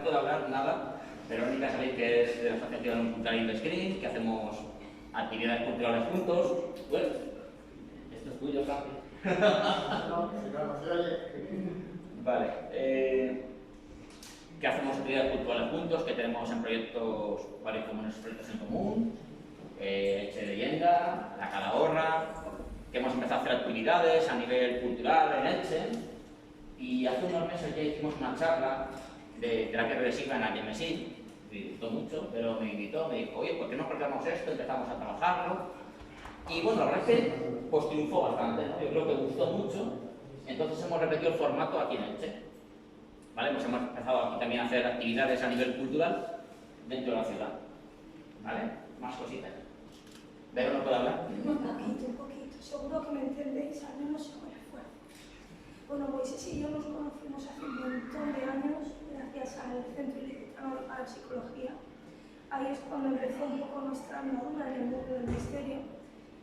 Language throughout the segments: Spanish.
No puedo hablar nada. Verónica sabéis que es de la Asociación Cultural Screen, que hacemos actividades culturales juntos. Bueno, esto es tuyo, Francis. Vale. Que hacemos actividades culturales juntos, que tenemos en proyectos, varios comunes proyectos en común, Elche Leyenda, La Calahorra, que hemos empezado a hacer actividades a nivel cultural en Elche, y hace unos meses ya hicimos una charla de terapia regresiva en Algemesí. Me gustó mucho, pero me invitó, me dijo, oye, ¿por qué no aplicamos esto? Empezamos a trabajarlo. Y bueno, la verdad es que pues triunfó bastante, ¿no? Yo creo que gustó mucho. Entonces hemos repetido el formato aquí en Elche. ¿Vale? Pues hemos empezado aquí también a hacer actividades a nivel cultural dentro de la ciudad. ¿Vale? Más cositas. ¿Vero no puede hablar? Un poquito. Seguro que me entendéis, al menos con esfuerzo. Bueno, Moisés y yo nos conocimos hace un montón de años gracias al Centro Ilicitano de Parapsicología. Ahí es cuando empezó un poco nuestra andadura en el mundo del misterio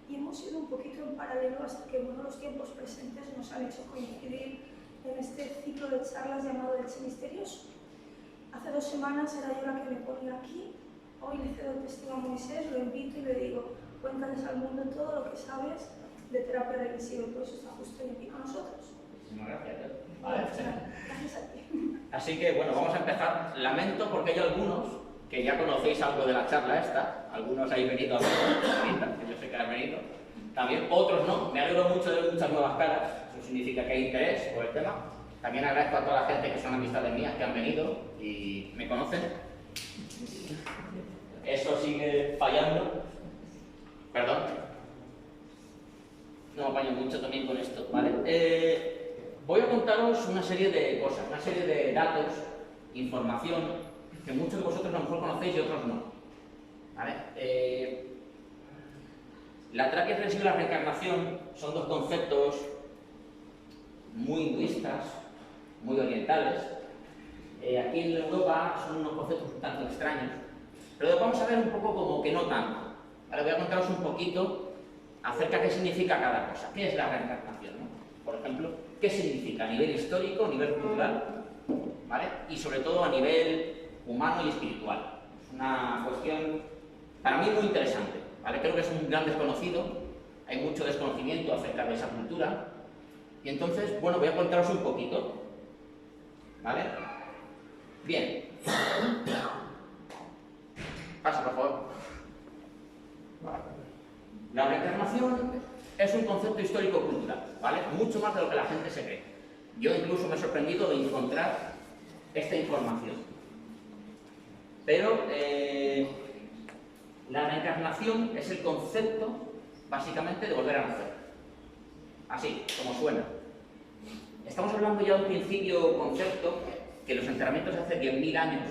y hemos ido un poquito en paralelo hasta que los tiempos presentes nos han hecho coincidir en este ciclo de charlas llamado Elche Misterioso. Hace 2 semanas era yo la que me ponía aquí, hoy le cedo testigo a Moisés, lo invito y le digo, cuéntales al mundo todo lo que sabes de terapia regresiva y por eso está justo aquí con nosotros. Muchísimas gracias. Vale. Gracias a ti. Así que bueno, vamos a empezar. Lamento porque hay algunos que ya conocéis algo de la charla esta, algunos habéis venido a ver ahorita, que yo sé que han venido, también otros no. Me alegro mucho de ver muchas nuevas caras, eso significa que hay interés por el tema. También agradezco a toda la gente que son amistades mías que han venido y me conocen. Eso sigue fallando. Perdón. No me apaño mucho también con esto, ¿vale? Voy a contaros una serie de cosas, una serie de datos, información, que muchos de vosotros a lo mejor conocéis y otros no. ¿Vale? La terapia regresiva y la reencarnación son 2 conceptos muy hinduistas, muy orientales. Aquí en Europa son unos conceptos un tanto extraños, pero vamos a ver un poco como que no tanto. Ahora voy a contaros un poquito acerca de qué significa cada cosa. ¿Qué es la reencarnación, ¿no? Por ejemplo, ¿qué significa a nivel histórico, a nivel cultural, ¿vale? Y sobre todo a nivel humano y espiritual. Es una cuestión para mí muy interesante, ¿vale? Creo que es un gran desconocido, hay mucho desconocimiento acerca de esa cultura, y entonces, bueno, voy a contaros un poquito, ¿vale? Bien. Pasa, por favor. La reencarnación es un concepto histórico-cultural, ¿vale? Mucho más de lo que la gente se cree. Yo incluso me he sorprendido de encontrar esta información. Pero la reencarnación es el concepto, básicamente, de volver a nacer. Así, como suena. Estamos hablando ya de un principio concepto que los enterramientos de hace 10.000 años,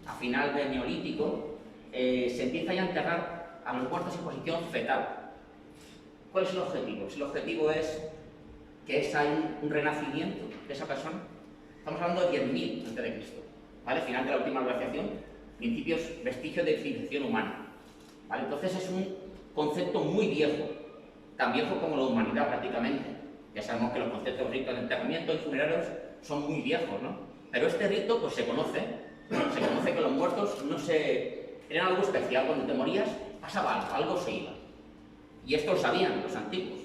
a final del Neolítico, se empieza ya a enterrar a los muertos en posición fetal. ¿Cuál es el objetivo? El objetivo es que hay un renacimiento de esa persona. Estamos hablando de 10.000 a.C., ¿vale? Final de la última glaciación, principios, vestigios de civilización humana, ¿vale? Entonces es un concepto muy viejo, tan viejo como la humanidad prácticamente. Ya sabemos que los conceptos de ritos de enterramiento y funerarios son muy viejos, ¿no? Pero este rito, pues se conoce que los muertos eran algo especial. Cuando te morías, pasaba algo se iba. Y esto lo sabían los antiguos.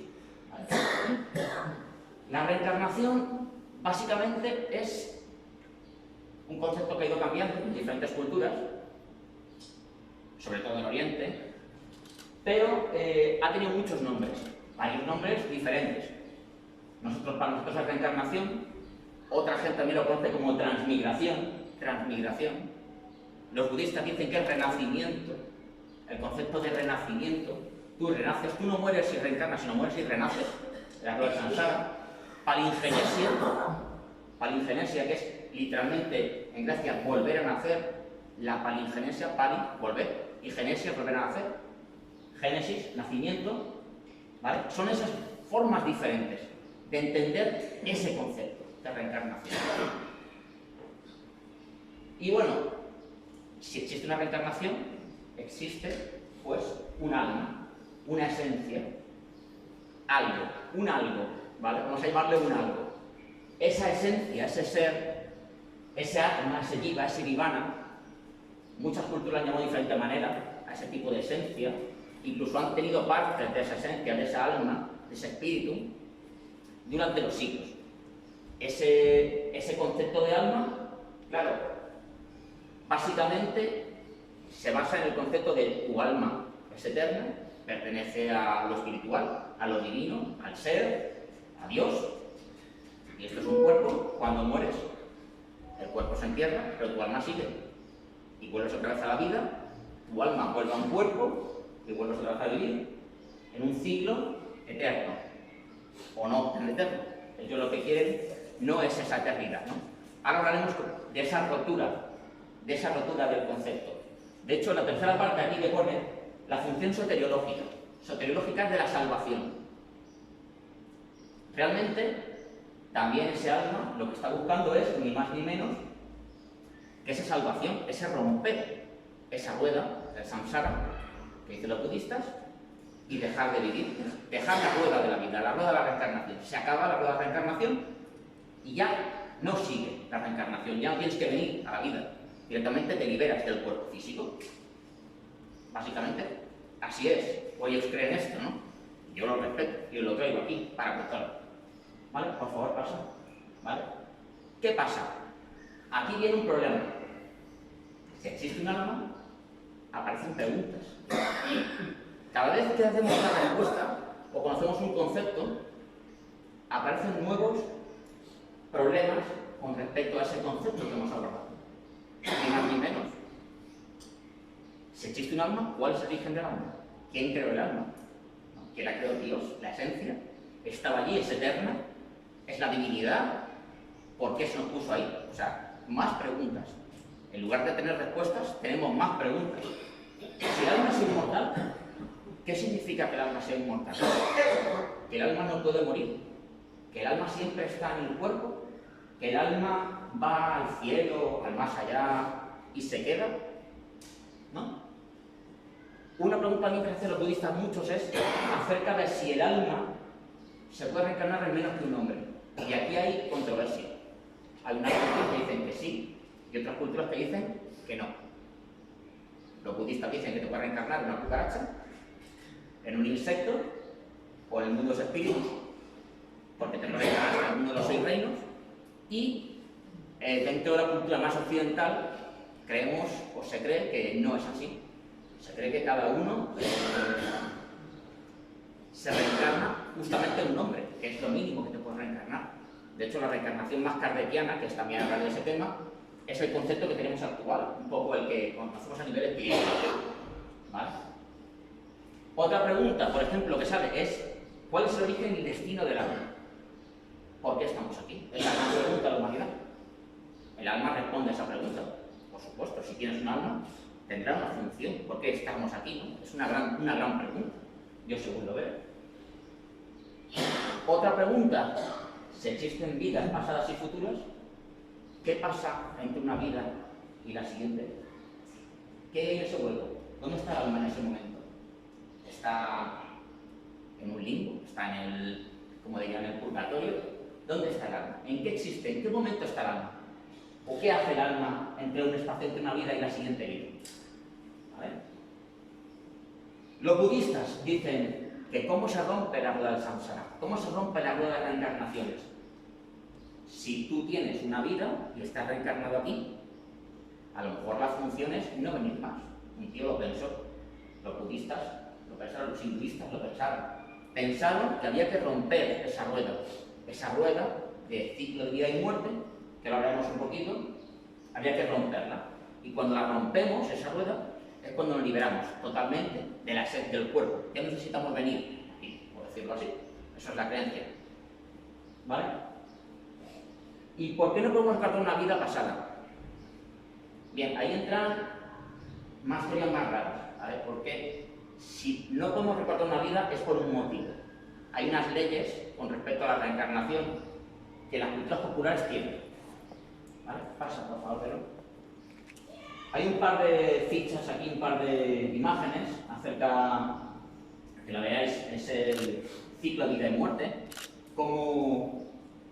La reencarnación, básicamente, es un concepto que ha ido cambiando en diferentes culturas, sobre todo en Oriente, pero ha tenido muchos nombres, varios nombres diferentes. Para nosotros la reencarnación, otra gente también lo conoce como transmigración. Los budistas dicen que es renacimiento, el concepto de renacimiento. Tú renaces, tú no mueres y reencarnas, sino mueres y renaces. La gloria samsara. Palingenesia, que es literalmente en Grecia volver a nacer. La palingenesia, pali, volver, y genesia, volver a nacer. Génesis, nacimiento, ¿vale? Son esas formas diferentes de entender ese concepto de reencarnación. Y bueno, si existe una reencarnación, existe pues un alma, una esencia, un algo, ¿vale? Vamos a llamarle un algo. Esa esencia, ese ser, ese atma, ese jiva, ese nirvana, muchas culturas han llamado de diferente manera a ese tipo de esencia, incluso han tenido partes de esa esencia, de esa alma, de ese espíritu, durante los siglos. Ese concepto de alma, claro, básicamente se basa en el concepto de tu alma es eterna, pertenece a lo espiritual, a lo divino, al ser, a Dios. Y esto es un cuerpo, cuando mueres, el cuerpo se entierra, pero tu alma sigue. Y vuelves otra vez a la vida, tu alma vuelve a un cuerpo y vuelves otra vez a vivir en un ciclo eterno. O no, en eterno. Ellos lo que quieren no es esa eternidad, ¿no? Ahora hablaremos de esa rotura del concepto. De hecho, la tercera parte aquí que pone la función soteriológica. Soteriológica es de la salvación. Realmente, también ese alma lo que está buscando es, ni más ni menos, que esa salvación, ese romper esa rueda, el samsara, que dicen los budistas, y dejar de vivir, dejar la rueda de la vida, la rueda de la reencarnación. Se acaba la rueda de la reencarnación y ya no sigue la reencarnación, ya no tienes que venir a la vida, directamente te liberas del cuerpo físico. Básicamente, así es. O ellos creen esto, ¿no? Yo lo respeto, yo lo traigo aquí para contarlo. ¿Vale? Por favor, pasa. ¿Vale? ¿Qué pasa? Aquí viene un problema. Si existe un alma, aparecen preguntas. Cada vez que hacemos una respuesta o conocemos un concepto, aparecen nuevos problemas con respecto a ese concepto que hemos abordado. Ni más ni menos. Si existe un alma, ¿cuál es el origen del alma? ¿Quién creó el alma? ¿Quién la creó? Dios, la esencia. Estaba allí, es eterna, es la divinidad. ¿Por qué se nos puso ahí? O sea, más preguntas. En lugar de tener respuestas, tenemos más preguntas. Si el alma es inmortal, ¿qué significa que el alma sea inmortal? Que el alma no puede morir, que el alma siempre está en el cuerpo, que el alma va al cielo, al más allá y se queda, ¿no? Una pregunta a mí que hacen los budistas muchos es acerca de si el alma se puede reencarnar en menos que un hombre. Y aquí hay controversia. Hay unas culturas que dicen que sí y otras culturas que dicen que no. Los budistas dicen que te puede reencarnar en una cucaracha, en un insecto o en el mundo de los espíritus, porque te puede reencarnar en el mundo de los 6 reinos. Y dentro de la cultura más occidental creemos o se cree que no es así. Se cree que cada uno se reencarna justamente en un hombre, que es lo mínimo que te puede reencarnar. De hecho, la reencarnación más kardeciana, que es también hablar de ese tema, es el concepto que tenemos actual, un poco el que conocemos a nivel espiritual. ¿Vale? Otra pregunta, por ejemplo, que sale es ¿cuál es el origen y destino del alma? ¿Por qué estamos aquí? Es la gran pregunta de la humanidad. El alma responde a esa pregunta. Por supuesto, si tienes un alma, tendrá una función. ¿Por qué estamos aquí? ¿No? Es una gran pregunta. Yo según lo veo. Otra pregunta, si existen vidas pasadas y futuras, ¿qué pasa entre una vida y la siguiente? ¿Qué hay en ese vuelo? ¿Dónde está el alma en ese momento? ¿Está en un limbo? ¿Está en el, como dirían, en el purgatorio? ¿Dónde está el alma? ¿En qué existe? ¿En qué momento está el alma? ¿O qué hace el alma entre un espacio entre una vida y la siguiente vida? ¿Vale? Los budistas dicen que cómo se rompe la rueda del samsara, cómo se rompe la rueda de las reencarnaciones. Si tú tienes una vida y estás reencarnado aquí, a lo mejor la función es no venir más. Mi tío lo pensó, los budistas lo pensaron, los hinduistas lo pensaron. Pensaron que había que romper esa rueda de ciclo de vida y muerte, que lo hablaremos un poquito, había que romperla. Y cuando la rompemos, esa rueda, es cuando nos liberamos totalmente de la sed del cuerpo. Ya necesitamos venir aquí, por decirlo así. Eso es la creencia. ¿Vale? ¿Y por qué no podemos recordar una vida pasada? Bien, ahí entran más teorías más raras, ¿vale? Porque si no podemos recordar una vida es por un motivo. Hay unas leyes con respecto a la reencarnación que las culturas populares tienen. ¿Vale? Pasa, por favor, pero... Hay un par de fichas aquí, un par de imágenes acerca, que la veáis, es el ciclo de vida y muerte, cómo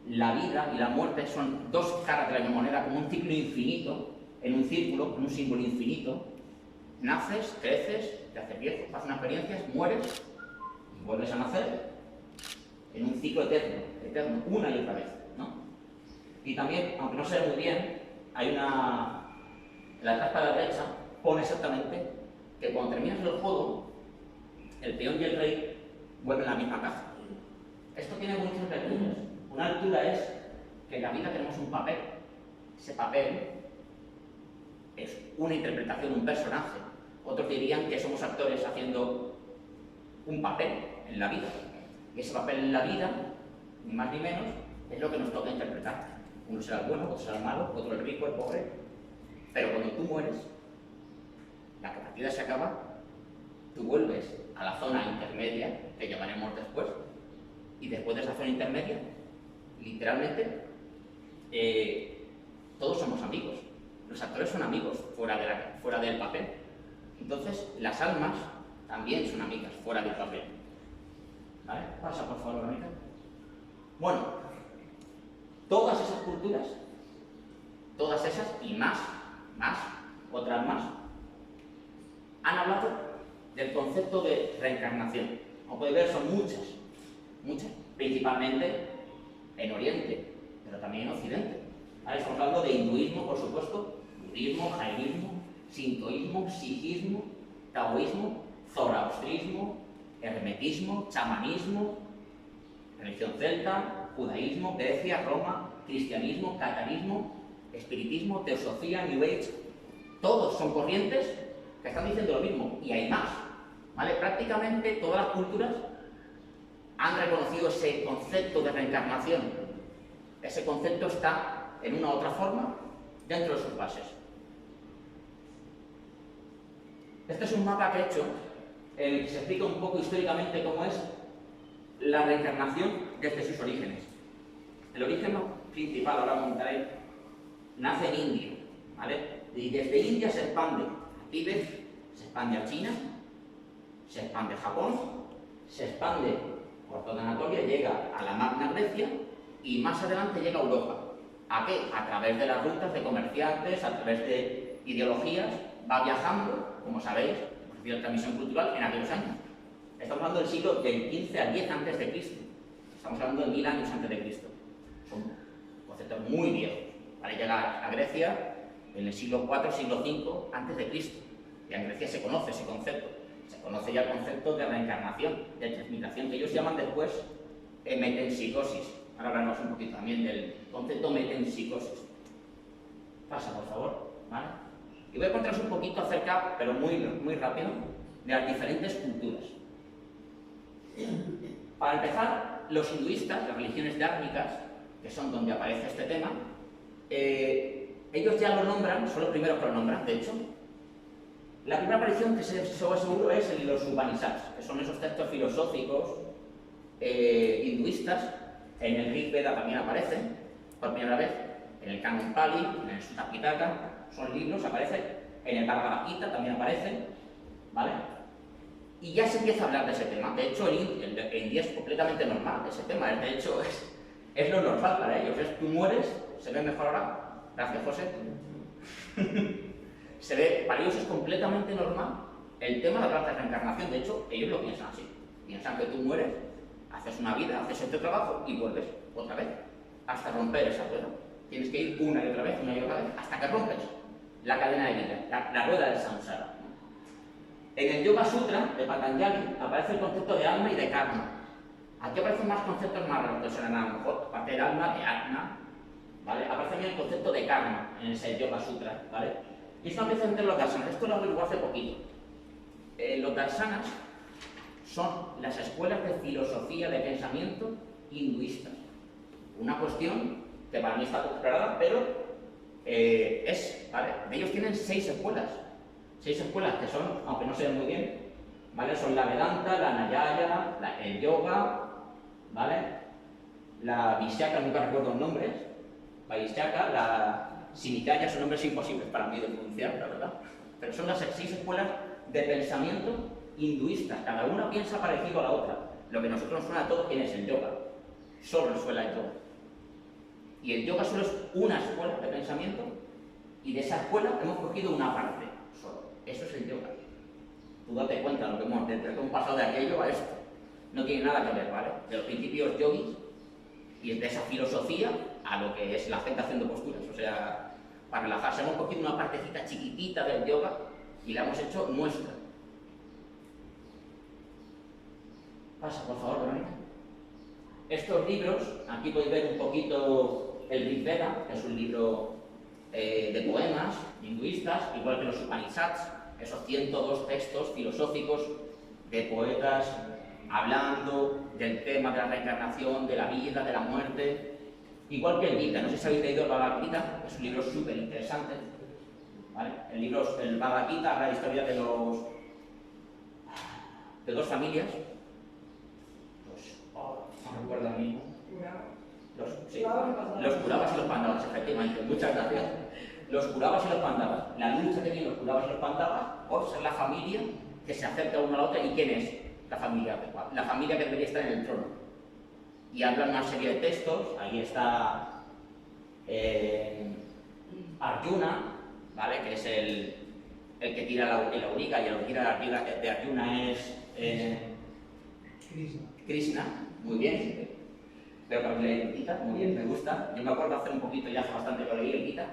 la vida y la muerte son dos caras de la misma moneda, como un ciclo infinito, en un círculo, en un símbolo infinito. Naces, creces, te haces viejo, pasas unas experiencias, mueres, y vuelves a nacer en un ciclo eterno, eterno, una y otra vez, ¿no? Y también, aunque no se ve muy bien, hay una... En la tapa de la derecha pone exactamente que cuando terminas el juego, el peón y el rey vuelven a la misma caja. Esto tiene muchas lecturas. Una lectura es que en la vida tenemos un papel. Ese papel es una interpretación de un personaje. Otros dirían que somos actores haciendo un papel en la vida. Y ese papel en la vida, ni más ni menos, es lo que nos toca interpretar. Uno será el bueno, otro será el malo, otro el rico, el pobre. Pero cuando tú mueres, la partida se acaba, tú vuelves a la zona intermedia, que llamaremos después, y después de esa zona intermedia, literalmente, todos somos amigos. Los actores son amigos fuera del papel. Entonces, las almas también son amigas fuera del papel. ¿Vale? Pasa, por favor, Mónica. Bueno, todas esas culturas, todas esas y más, otras más, han hablado del concepto de reencarnación. Como podéis ver, son muchas, principalmente en Oriente, pero también en Occidente. ¿Vale? Estamos hablando de hinduismo, por supuesto, budismo, jainismo, sintoísmo, sijismo, taoísmo, zoroastrismo, hermetismo, chamanismo, religión celta, judaísmo, Grecia, Roma, cristianismo, catarismo, espiritismo, teosofía, New Age. Todos son corrientes que están diciendo lo mismo, y hay más. ¿Vale? Prácticamente todas las culturas han reconocido ese concepto de reencarnación. Ese concepto está, en una u otra forma, dentro de sus bases. Este es un mapa que he hecho, en el que se explica un poco históricamente cómo es la reencarnación desde sus orígenes. El origen principal, ahora montaré, nace en India, ¿vale? Y desde India se expande a Tíbet, se expande a China, se expande a Japón, se expande por toda Anatolia, llega a la Magna Grecia y más adelante llega a Europa. ¿A qué? A través de las rutas de comerciantes, a través de ideologías, va viajando, como sabéis, hemos habido transmisión cultural en aquellos años. Estamos hablando del siglo del 15 al 10 antes de Cristo. Estamos hablando de 1000 años antes de Cristo. Son conceptos muy viejos. Para llegar a Grecia en el siglo IV, siglo V antes de Cristo. Y en Grecia se conoce ese concepto. Se conoce ya el concepto de reencarnación, de transmutación, que ellos llaman después metempsicosis. Ahora hablaremos un poquito también del concepto metempsicosis. Pasa, por favor. ¿Vale? Y voy a contaros un poquito acerca, pero muy rápido, de las diferentes culturas. Para empezar, los hinduistas, las religiones dármicas, que son donde aparece este tema, ellos ya lo nombran, son los primeros que lo nombran, de hecho. La primera aparición que se seguro es en los Upanishads, que son esos textos filosóficos hinduistas. En el Rig Veda también aparecen, por primera vez, en el Canon Pali, en el Sutta Pitaka, son libros, aparecen, en el Bhagavad Gita también aparecen, ¿vale? Y ya se empieza a hablar de ese tema. De hecho, en India es completamente normal ese tema, de hecho es lo normal para ellos, tú mueres, se ve mejor ahora, gracias José, se ve, para ellos es completamente normal el tema de hablar de reencarnación. De hecho, ellos lo piensan así, piensan que tú mueres, haces una vida, haces este trabajo y vuelves otra vez, hasta romper esa rueda. Tienes que ir una y otra vez, hasta que rompes la cadena de vida, la rueda del samsara. En el Yoga Sutra de Patanjali aparece el concepto de alma y de karma. Aquí aparecen más conceptos más raros, que serán a lo mejor, aparte del alma, de atma, ¿vale? Aparece también el concepto de karma en ese Yoga Sutra, ¿vale? Y esto empieza entre los darsanas. Esto lo averigué hace poquito. Los darsanas son las escuelas de filosofía, de pensamiento hinduistas. Una cuestión que para mí está aclarada, pero ¿vale? Ellos tienen 6 escuelas. 6 escuelas que son, aunque no se ven muy bien, ¿vale? Son la Vedanta, la Nayaya, el Yoga, ¿vale? La Vishaka, nunca recuerdo los nombres. La Vishaka, la Sinikaya, son nombres imposibles para mí de pronunciar, la verdad. Pero son las 6 escuelas de pensamiento hinduistas. Cada una piensa parecido a la otra. Lo que a nosotros nos suena a todos, ¿quién es el yoga? Solo nos suena el yoga. Y el yoga solo es una escuela de pensamiento y de esa escuela hemos cogido una parte solo. Eso es el yoga. Tú date cuenta de lo que hemos pasado de aquello a esto. No tiene nada que ver, ¿vale? De los principios yogis y de esa filosofía a lo que es la gente haciendo posturas. O sea, para relajarse hemos cogido una partecita chiquitita del yoga y la hemos hecho nuestra. Pasa, por favor, Verónica. Estos libros, aquí podéis ver un poquito el Rig Veda, que es un libro de poemas hinduistas, igual que los Upanishads, esos 102 textos filosóficos de poetas hablando del tema de la reencarnación, de la vida, de la muerte, igual que el Gita. No sé si habéis leído el Bhagavad Gita, es un libro súper interesante, ¿vale? El Bhagavad Gita habla de la historia de dos familias, no recuerdo ahora mismo. Los Kuravas y los Pandavas, efectivamente, muchas gracias. Los Kuravas y los Pandavas. La lucha que tienen los Kuravas y los Pandavas por ser la familia que se acerca una a la otra. ¿Y quién es la familia? La familia que debería estar en el trono. Y hablan una serie de textos. Ahí está Arjuna, ¿vale? Que es el que tira el auriga, y el que tira la auriga de Arjuna es Krishna. Muy bien. Veo que habéis leído el Gita, muy bien, me gusta. Yo me acuerdo hace un poquito, ya hace bastante que leí el Gita,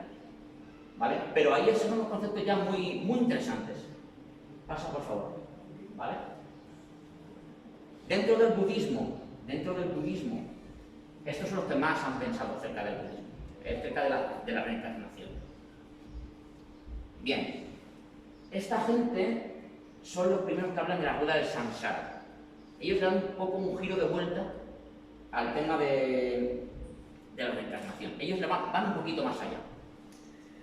¿vale? Pero ahí son unos conceptos ya muy interesantes. Pasa, por favor, ¿vale? Dentro del budismo, estos son los que más han pensado acerca del budismo, acerca de la reencarnación. Bien, esta gente son los primeros que hablan de la rueda del samsara. Ellos dan un poco un giro de vuelta al tema de la reencarnación. Ellos van un poquito más allá.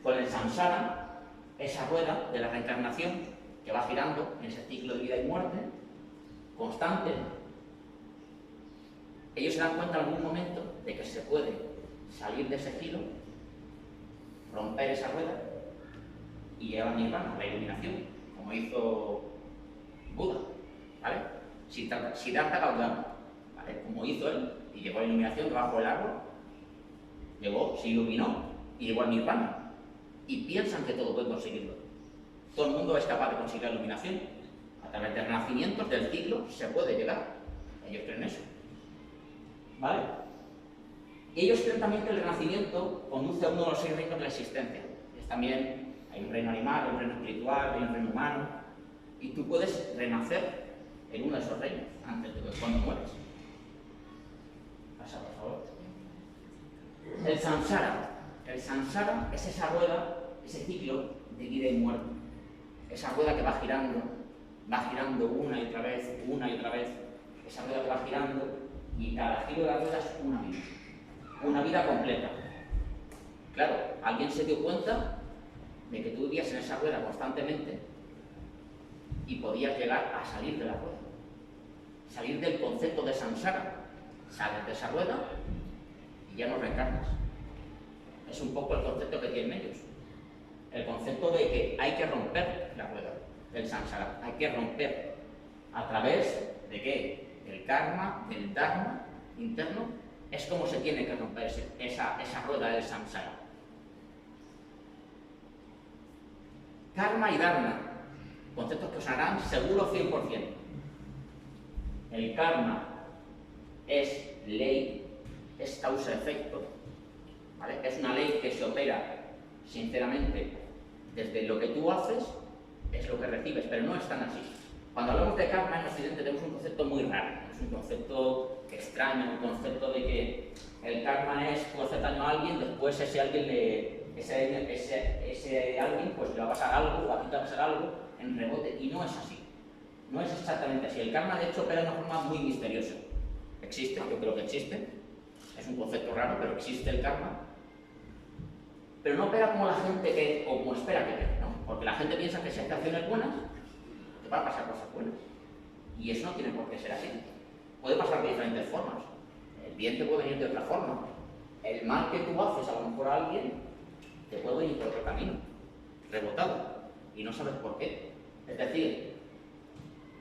Con el samsara, esa rueda de la reencarnación que va girando en ese ciclo de vida y muerte, constante, ellos se dan cuenta en algún momento de que se puede salir de ese giro, romper esa rueda y llegar a nirvana, la iluminación, como hizo Buda, ¿vale? Siddhartha Gautama, ¿vale? Como hizo él, y llegó a la iluminación debajo del árbol, se iluminó y llegó al nirvana. Y piensan que todo puede conseguirlo. Todo el mundo es capaz de conseguir la iluminación. A través de renacimientos del ciclo se puede llegar. Ellos creen eso, ¿vale? Y ellos creen también que el renacimiento conduce a uno de los 6 reinos de la existencia. Es también, hay un reino animal, hay un reino espiritual, hay un reino humano, y tú puedes renacer en uno de esos reinos antes de cuando mueres. Pasa, por favor. El samsara. El samsara es esa rueda, ese ciclo de vida y muerte. Esa rueda que va girando una y otra vez, esa rueda que va girando, y cada giro de la rueda es una vida completa. Claro, alguien se dio cuenta de que tú vivías en esa rueda constantemente y podías llegar a salir de la rueda, salir del concepto de samsara, sales de esa rueda y ya no reencarnas. Es un poco el concepto que tienen ellos, el concepto de que hay que romper la rueda del samsara, hay que romper a través de ¿qué? Del karma, del dharma interno. Es como se tiene que romper esa rueda del samsara. Karma y dharma, conceptos que os harán seguro 100%. El karma es ley, es causa-efecto, ¿vale? Es una ley que se opera, sinceramente, desde lo que tú haces, es lo que recibes, pero no es tan así. Cuando hablamos de karma en Occidente tenemos un concepto muy raro, es un concepto extraño, un concepto de que el karma es tú hacer daño a alguien, después ese alguien pues le va a pasar algo, a ti te va a pasar algo en rebote, y no es así. No es exactamente así. El karma, de hecho, opera de una forma muy misteriosa. Existe, yo creo que existe. Es un concepto raro, pero existe el karma. Pero no opera como la gente o como espera que opere, ¿no? Porque la gente piensa que si hace acciones buenas, te van a pasar cosas buenas. Y eso no tiene por qué ser así. Puede pasar de diferentes formas. El bien te puede venir de otra forma. El mal que tú haces a lo mejor a alguien te puede venir por otro camino, rebotado, y no sabes por qué. Es decir,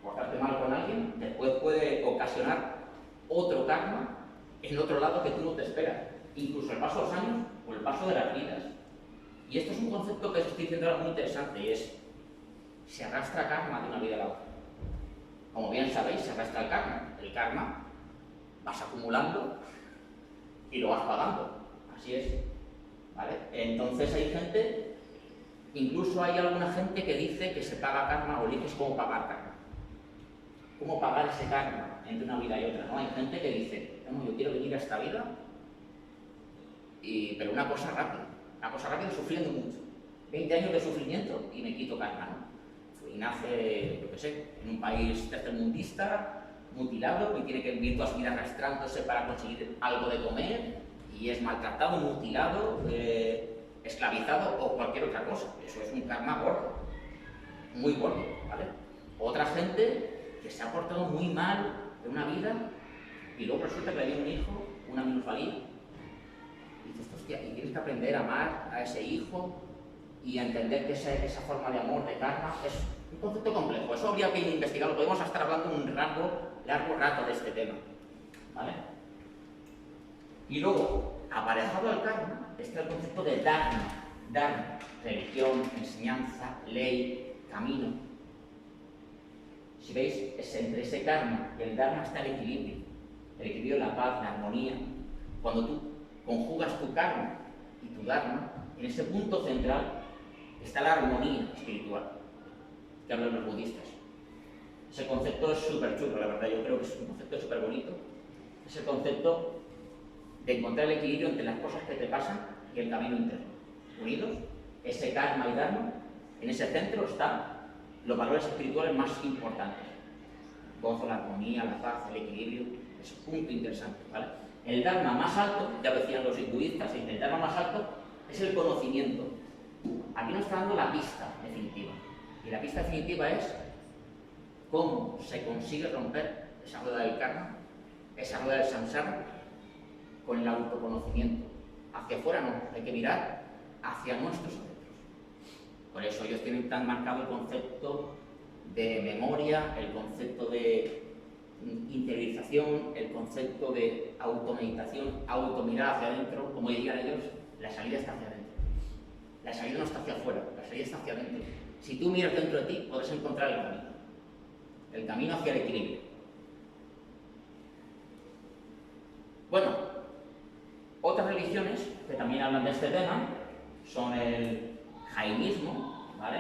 portarte mal con alguien después puede ocasionar otro karma en otro lado que tú no te esperas. incluso el paso de los años o el paso de las vidas. Y esto es un concepto que os estoy diciendo ahora muy interesante, y es, se arrastra karma de una vida a la otra. Como bien sabéis, se arrastra el karma. El karma vas acumulando y lo vas pagando. Así es. ¿Vale? Entonces hay gente, incluso hay alguna gente que dice que se paga karma o eliges cómo pagar karma. Cómo pagar ese karma entre una vida y otra, ¿no? Hay gente que dice, no, yo quiero venir a esta vida, pero una cosa rápida sufriendo mucho. 20 años de sufrimiento y me quito karma, ¿no? Y nace, yo qué sé, en un país tercermundista, mutilado, y tiene que vivir toda su vida arrastrándose para conseguir algo de comer, y es maltratado, mutilado, esclavizado o cualquier otra cosa. Eso es un karma gordo, muy gordo, ¿vale? Otra gente que se ha portado muy mal en una vida y luego resulta que le dio un hijo, una minusvalía, y dices, hostia, y tienes que aprender a amar a ese hijo y a entender que esa forma de amor, de karma, es un concepto complejo. Eso habría que investigarlo, podemos estar hablando un largo rato de este tema, ¿vale? Y luego, aparejado al karma, está el concepto de dharma, religión, enseñanza, ley, camino. Si veis, entre ese karma y el dharma está el equilibrio, la paz, la armonía. Cuando tú conjugas tu karma y tu dharma, en ese punto central está la armonía espiritual que hablan los budistas. Ese concepto es súper chulo, la verdad, yo creo que es un concepto súper bonito. Es el concepto de encontrar el equilibrio entre las cosas que te pasan y el camino interno. Unidos, ese karma y dharma, en ese centro están los valores espirituales más importantes. Gozo, la armonía, la paz, el equilibrio, es un punto interesante, ¿vale? El dharma más alto, ya lo decían los hinduistas, el dharma más alto es el conocimiento. Aquí nos está dando la pista definitiva. Y la pista definitiva es cómo se consigue romper esa rueda del karma, esa rueda del samsara, con el autoconocimiento. Hacia afuera no, hay que mirar hacia nuestros adentros. Por eso ellos tienen tan marcado el concepto de memoria, el concepto de interiorización, el concepto de automeditación, automirar hacia adentro. Como dirían ellos, la salida está hacia adentro. La salida no está hacia afuera, la salida está hacia adentro. Si tú miras dentro de ti, puedes encontrar el camino hacia el equilibrio. Bueno, otras religiones que también hablan de este tema son el jainismo, ¿vale?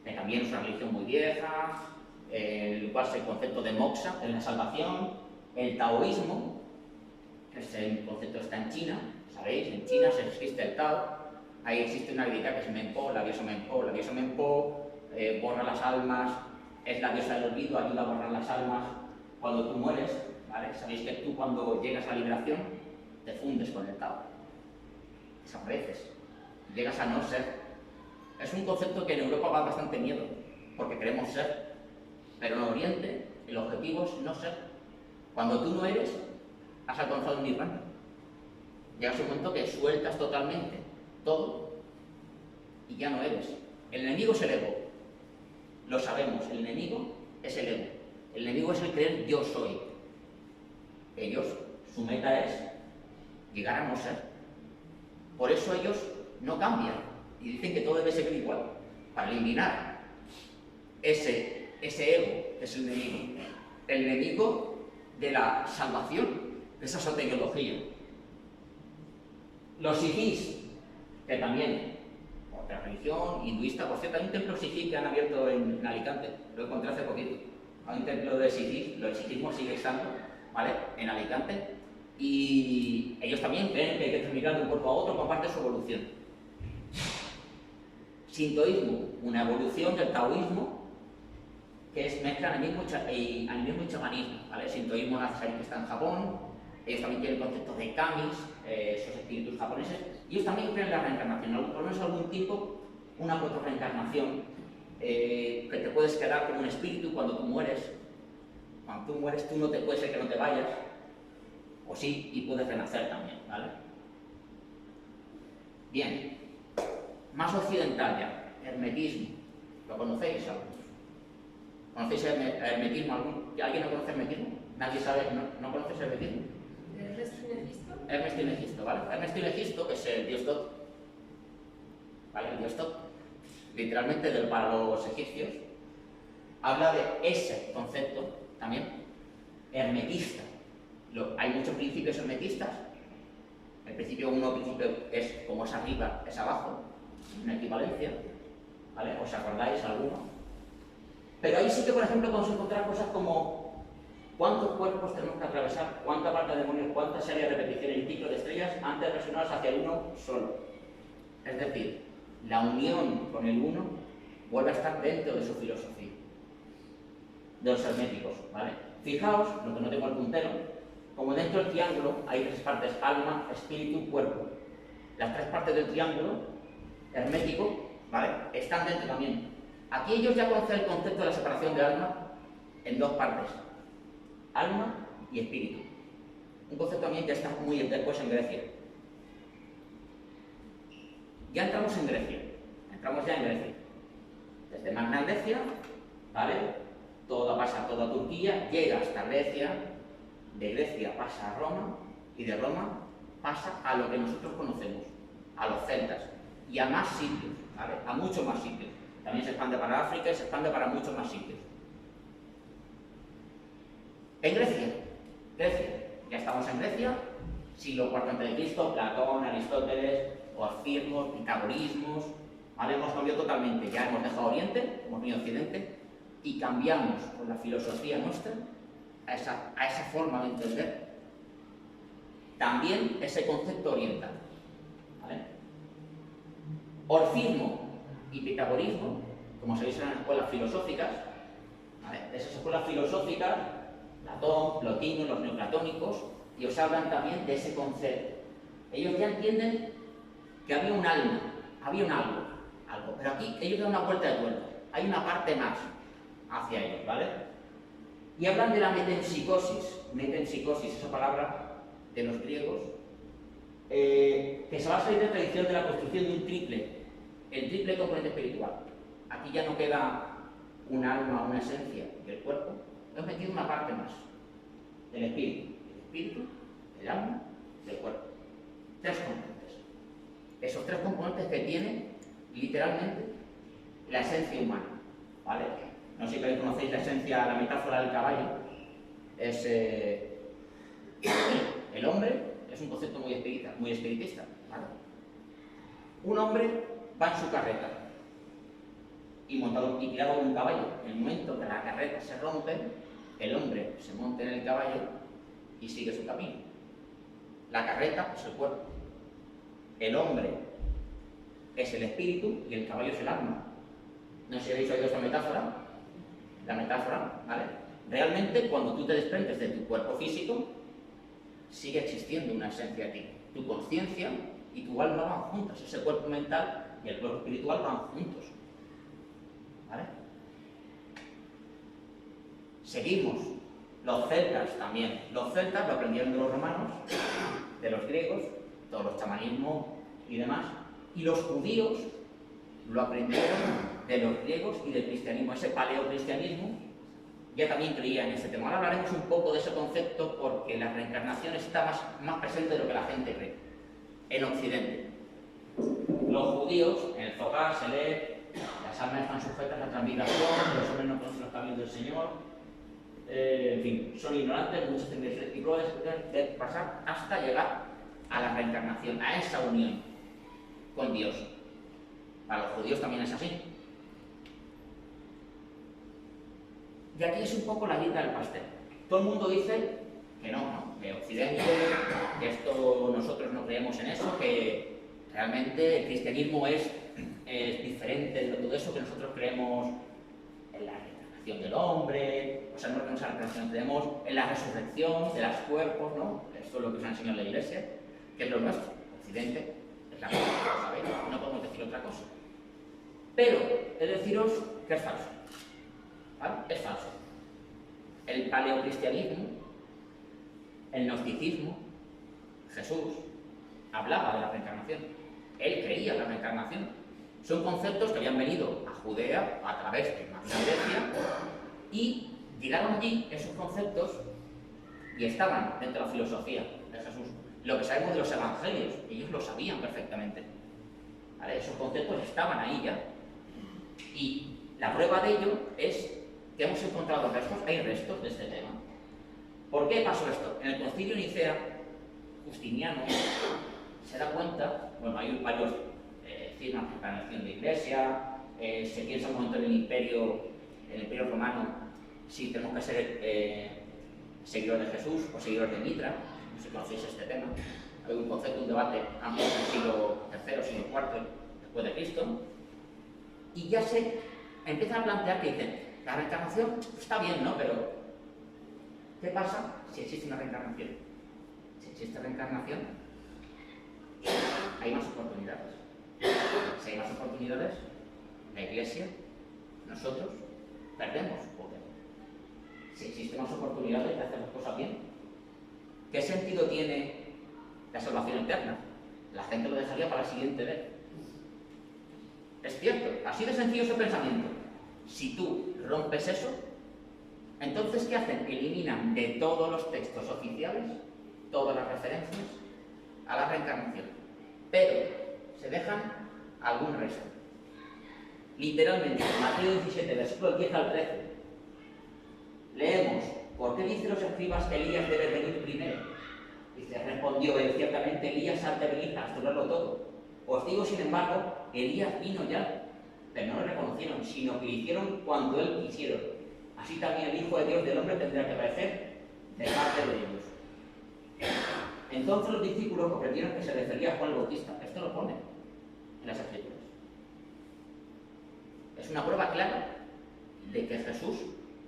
Que también es una religión muy vieja, el cual es el concepto de moksha, de la salvación. El taoísmo, que ese concepto está en China, ¿sabéis? En China se existe el Tao. Ahí existe una deidad que es Menpo, la diosa Menpo. La diosa Menpo borra las almas, es la diosa del olvido, ayuda a borrar las almas. Cuando tú mueres, ¿vale? Sabéis que tú cuando llegas a la liberación te fundes con el Tao, desapareces, llegas a no ser. Es un concepto que en Europa va bastante miedo, porque queremos ser, pero en Oriente el objetivo es no ser. Cuando tú no eres, has alcanzado el nirvana. Llegas a un momento que sueltas totalmente todo y ya no eres. El enemigo es el ego, lo sabemos, el enemigo es el ego. El enemigo es el creer yo soy. Ellos, su meta es llegar a no ser. Por eso ellos no cambian y dicen que todo debe ser igual, para eliminar ese ego que es el enemigo de la salvación, de esa soteriología. Los sijís, que también, otra religión hinduista, por cierto, hay un templo sijí que han abierto en Alicante, lo encontré hace poquito. Hay un templo de sijís, el sijismo sigue estando, ¿vale?, en Alicante, y ellos también creen que hay que transmitir de un cuerpo a otro por parte de su evolución. Sintoísmo, una evolución del taoísmo, que es mezcla animismo y chamanismo, ¿vale? El sintoísmo nace que está en Japón, ellos también tienen el concepto de kamis, esos espíritus japoneses, y ellos también creen en la reencarnación, por lo menos algún tipo, una proto-reencarnación, que te puedes quedar como un espíritu cuando tú mueres. Cuando tú mueres, tú no te puede ser que no te vayas, o sí, y puedes renacer también, ¿vale? Bien, más occidental ya, hermetismo. ¿Lo conocéis algunos? ¿Conocéis el hermetismo? ¿Alguien no conoce hermetismo? ¿Nadie sabe? ¿No conoces el hermetismo? ¿Hermes Trismegisto? Hermes Trismegisto, ¿vale? Hermes Trismegisto, que es el dios Tot, ¿vale? El dios Tot, literalmente para los egipcios, habla de ese concepto también hermetista. Hay muchos principios hermetistas. El principio 1 es como es arriba, es abajo, una equivalencia, ¿vale? ¿Os acordáis alguno? Pero ahí sí que, por ejemplo, podemos encontrar cosas como cuántos cuerpos tenemos que atravesar, cuánta parte de demonios, cuántas series de repeticiones y ciclos de estrellas antes de presionarnos hacia el uno solo. Es decir, la unión con el uno vuelve a estar dentro de su filosofía, de los herméticos, ¿vale? Fijaos, lo que no tengo el puntero, como dentro del triángulo hay tres partes, alma, espíritu, cuerpo. Las tres partes del triángulo hermético, ¿vale?, están dentro también. Aquí ellos ya conocen el concepto de la separación de alma en dos partes, alma y espíritu. Un concepto también que está muy después en Grecia. Ya entramos en Grecia, Desde Magna Grecia, ¿vale?, pasa toda Turquía, llega hasta Grecia, de Grecia pasa a Roma y de Roma pasa a lo que nosotros conocemos, a los celtas y a más sitios, ¿vale?, a muchos más sitios. También se expande para África y se expande para muchos más sitios. En Grecia, ya estamos en Grecia, siglo IV a.C., Platón, Aristóteles, orfismos, pitagorismos, ¿vale? Hemos cambiado totalmente, ya hemos dejado Oriente, hemos venido a Occidente y cambiamos con la filosofía nuestra a esa forma de entender también ese concepto oriental, ¿vale? Orfismo y pitagorismo, como sabéis, en las escuelas filosóficas, ¿vale?, de esas escuelas filosóficas, Platón, Plotino, los neoplatónicos, y os hablan también de ese concepto. Ellos ya entienden que había un alma, había un algo, pero aquí ellos dan una vuelta de tuerca, hay una parte más hacia ellos, ¿vale? Y hablan de la metempsicosis, esa palabra de los griegos, que se va a salir de la tradición de la construcción de un triple, el triple componente espiritual. Aquí ya no queda un alma, una esencia del cuerpo, hemos metido una parte más del espíritu, el alma, del cuerpo. Tres componentes. Esos tres componentes que tiene literalmente la esencia humana, ¿vale? No sé si conocéis la esencia, la metáfora del caballo. Es el hombre, es un concepto muy espiritista, ¿vale? Un hombre va en su carreta y tirado de un caballo. En el momento que la carreta se rompe, el hombre se monta en el caballo y sigue su camino. La carreta es el cuerpo. El hombre es el espíritu y el caballo es el alma. No sé si habéis oído esta metáfora. La metáfora, ¿vale? Realmente, cuando tú te desprendes de tu cuerpo físico, sigue existiendo una esencia de ti. Tu conciencia y tu alma van juntas. Ese cuerpo mental y el cuerpo espiritual van juntos, ¿vale? Seguimos. Los celtas también. Los celtas lo aprendieron de los romanos, de los griegos, todos los chamanismos y demás. Y los judíos lo aprendieron de los griegos y del cristianismo. Ese paleocristianismo ya también creía en ese tema. Ahora hablaremos un poco de ese concepto porque la reencarnación está más presente de lo que la gente cree en Occidente. Los judíos, en el Zohar se lee, las almas están sujetas a la transmigración, los hombres no conocen los caminos del Señor, en fin, son ignorantes, muchas tendencias y pruebas de pasar hasta llegar a la reencarnación, a esa unión con Dios. Para los judíos también es así. Y aquí es un poco la guinda del pastel. Todo el mundo dice que no, que Occidente, que esto nosotros no creemos en eso, que realmente el cristianismo es diferente de todo eso, que nosotros creemos en la reencarnación del hombre, o sea, no creemos en la reencarnación, creemos en la resurrección de los cuerpos, ¿no? Esto es lo que nos ha enseñado la Iglesia, que es lo nuestro. Occidente es la cosa, ¿sabéis? No podemos decir otra cosa. Pero he de deciros que es falso, ¿vale? Es falso. El paleocristianismo, el gnosticismo, Jesús hablaba de la reencarnación. Él creía en la reencarnación. Son conceptos que habían venido a Judea a través de Magna Grecia y llegaron allí esos conceptos y estaban dentro de la filosofía. de Jesús. Lo que sabemos de los evangelios, ellos lo sabían perfectamente. ¿Vale? Esos conceptos estaban ahí ya. Y la prueba de ello es que hemos encontrado restos, hay restos de este tema. ¿Por qué pasó esto? En el Concilio de Nicea, Justiniano se da cuenta, bueno, hay varios firmas de la nación de Iglesia, se piensa un momento en el Imperio Romano, si tenemos que ser seguidores de Jesús o seguidores de Mitra, no sé si conocéis este tema. Hay un concepto, un debate amplio en el siglo III, siglo IV después de Cristo, y ya se empiezan a plantear que dicen, la reencarnación está bien, ¿no? Pero, ¿qué pasa si existe una reencarnación? Si existe reencarnación, hay más oportunidades. Si hay más oportunidades, la Iglesia, nosotros, perdemos poder. Si existen más oportunidades de hacer las cosas bien, ¿qué sentido tiene la salvación eterna? La gente lo dejaría para la siguiente vez. Es cierto, así de sencillo es el pensamiento. Si tú rompes eso, entonces ¿qué hacen? Eliminan de todos los textos oficiales todas las referencias a la reencarnación. Pero se dejan algún resto. Literalmente, Mateo 17, versículo 10 al 13, leemos, ¿por qué dicen los escribas que Elías debe venir primero? Dice, respondió él, ciertamente Elías ha de venir a restaurarlo todo. Os digo, sin embargo, Elías vino ya, pero no lo reconocieron, sino que hicieron cuanto él quisieron. Así también el Hijo de Dios del Hombre tendrá que aparecer de parte de ellos. Entonces los discípulos comprendieron que se refería a Juan el Bautista. Esto lo pone en las Escrituras. Es una prueba clara de que Jesús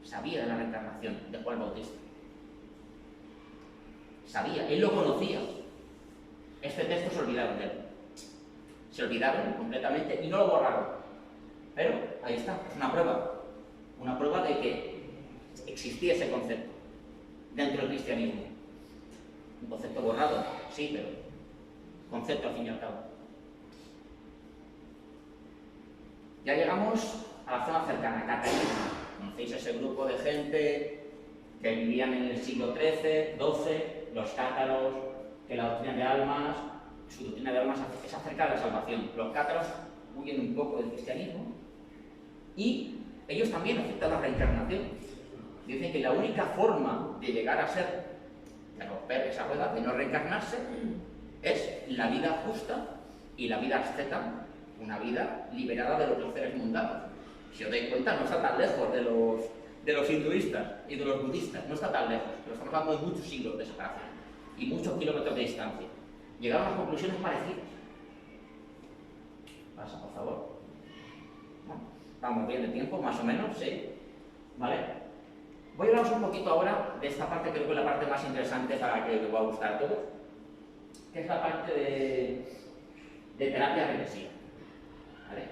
sabía de la reencarnación de Juan el Bautista. Sabía, él lo conocía. Este texto se olvidaron de él. Se olvidaron completamente y no lo borraron. Pero ahí está, es una prueba de que existía ese concepto dentro del cristianismo. Un concepto borrado, sí, pero concepto al fin y al cabo. Ya llegamos a la zona cercana, Catarismo. ¿Conocéis ese grupo de gente que vivían en el siglo XIII, XII, los cátaros, que la doctrina de almas, su doctrina de almas es acerca de la salvación? Los cátaros huyen un poco del cristianismo y ellos también aceptan la reencarnación. Dicen que la única forma de llegar a ser, de romper esa rueda, de no reencarnarse, es la vida justa y la vida asceta, una vida liberada de los placeres mundanos. Si os dais cuenta, no está tan lejos de los hinduistas y de los budistas, no está tan lejos, pero estamos hablando de muchos siglos de separación y muchos kilómetros de distancia. Llegaron a las conclusiones parecidas. Pasa, por favor. Bueno, vamos bien de tiempo, más o menos, sí. ¿Vale? Voy a hablaros un poquito ahora de esta parte que creo que es la parte más interesante para que os va a gustar a todos, que es la parte de terapia regresiva. ¿Vale?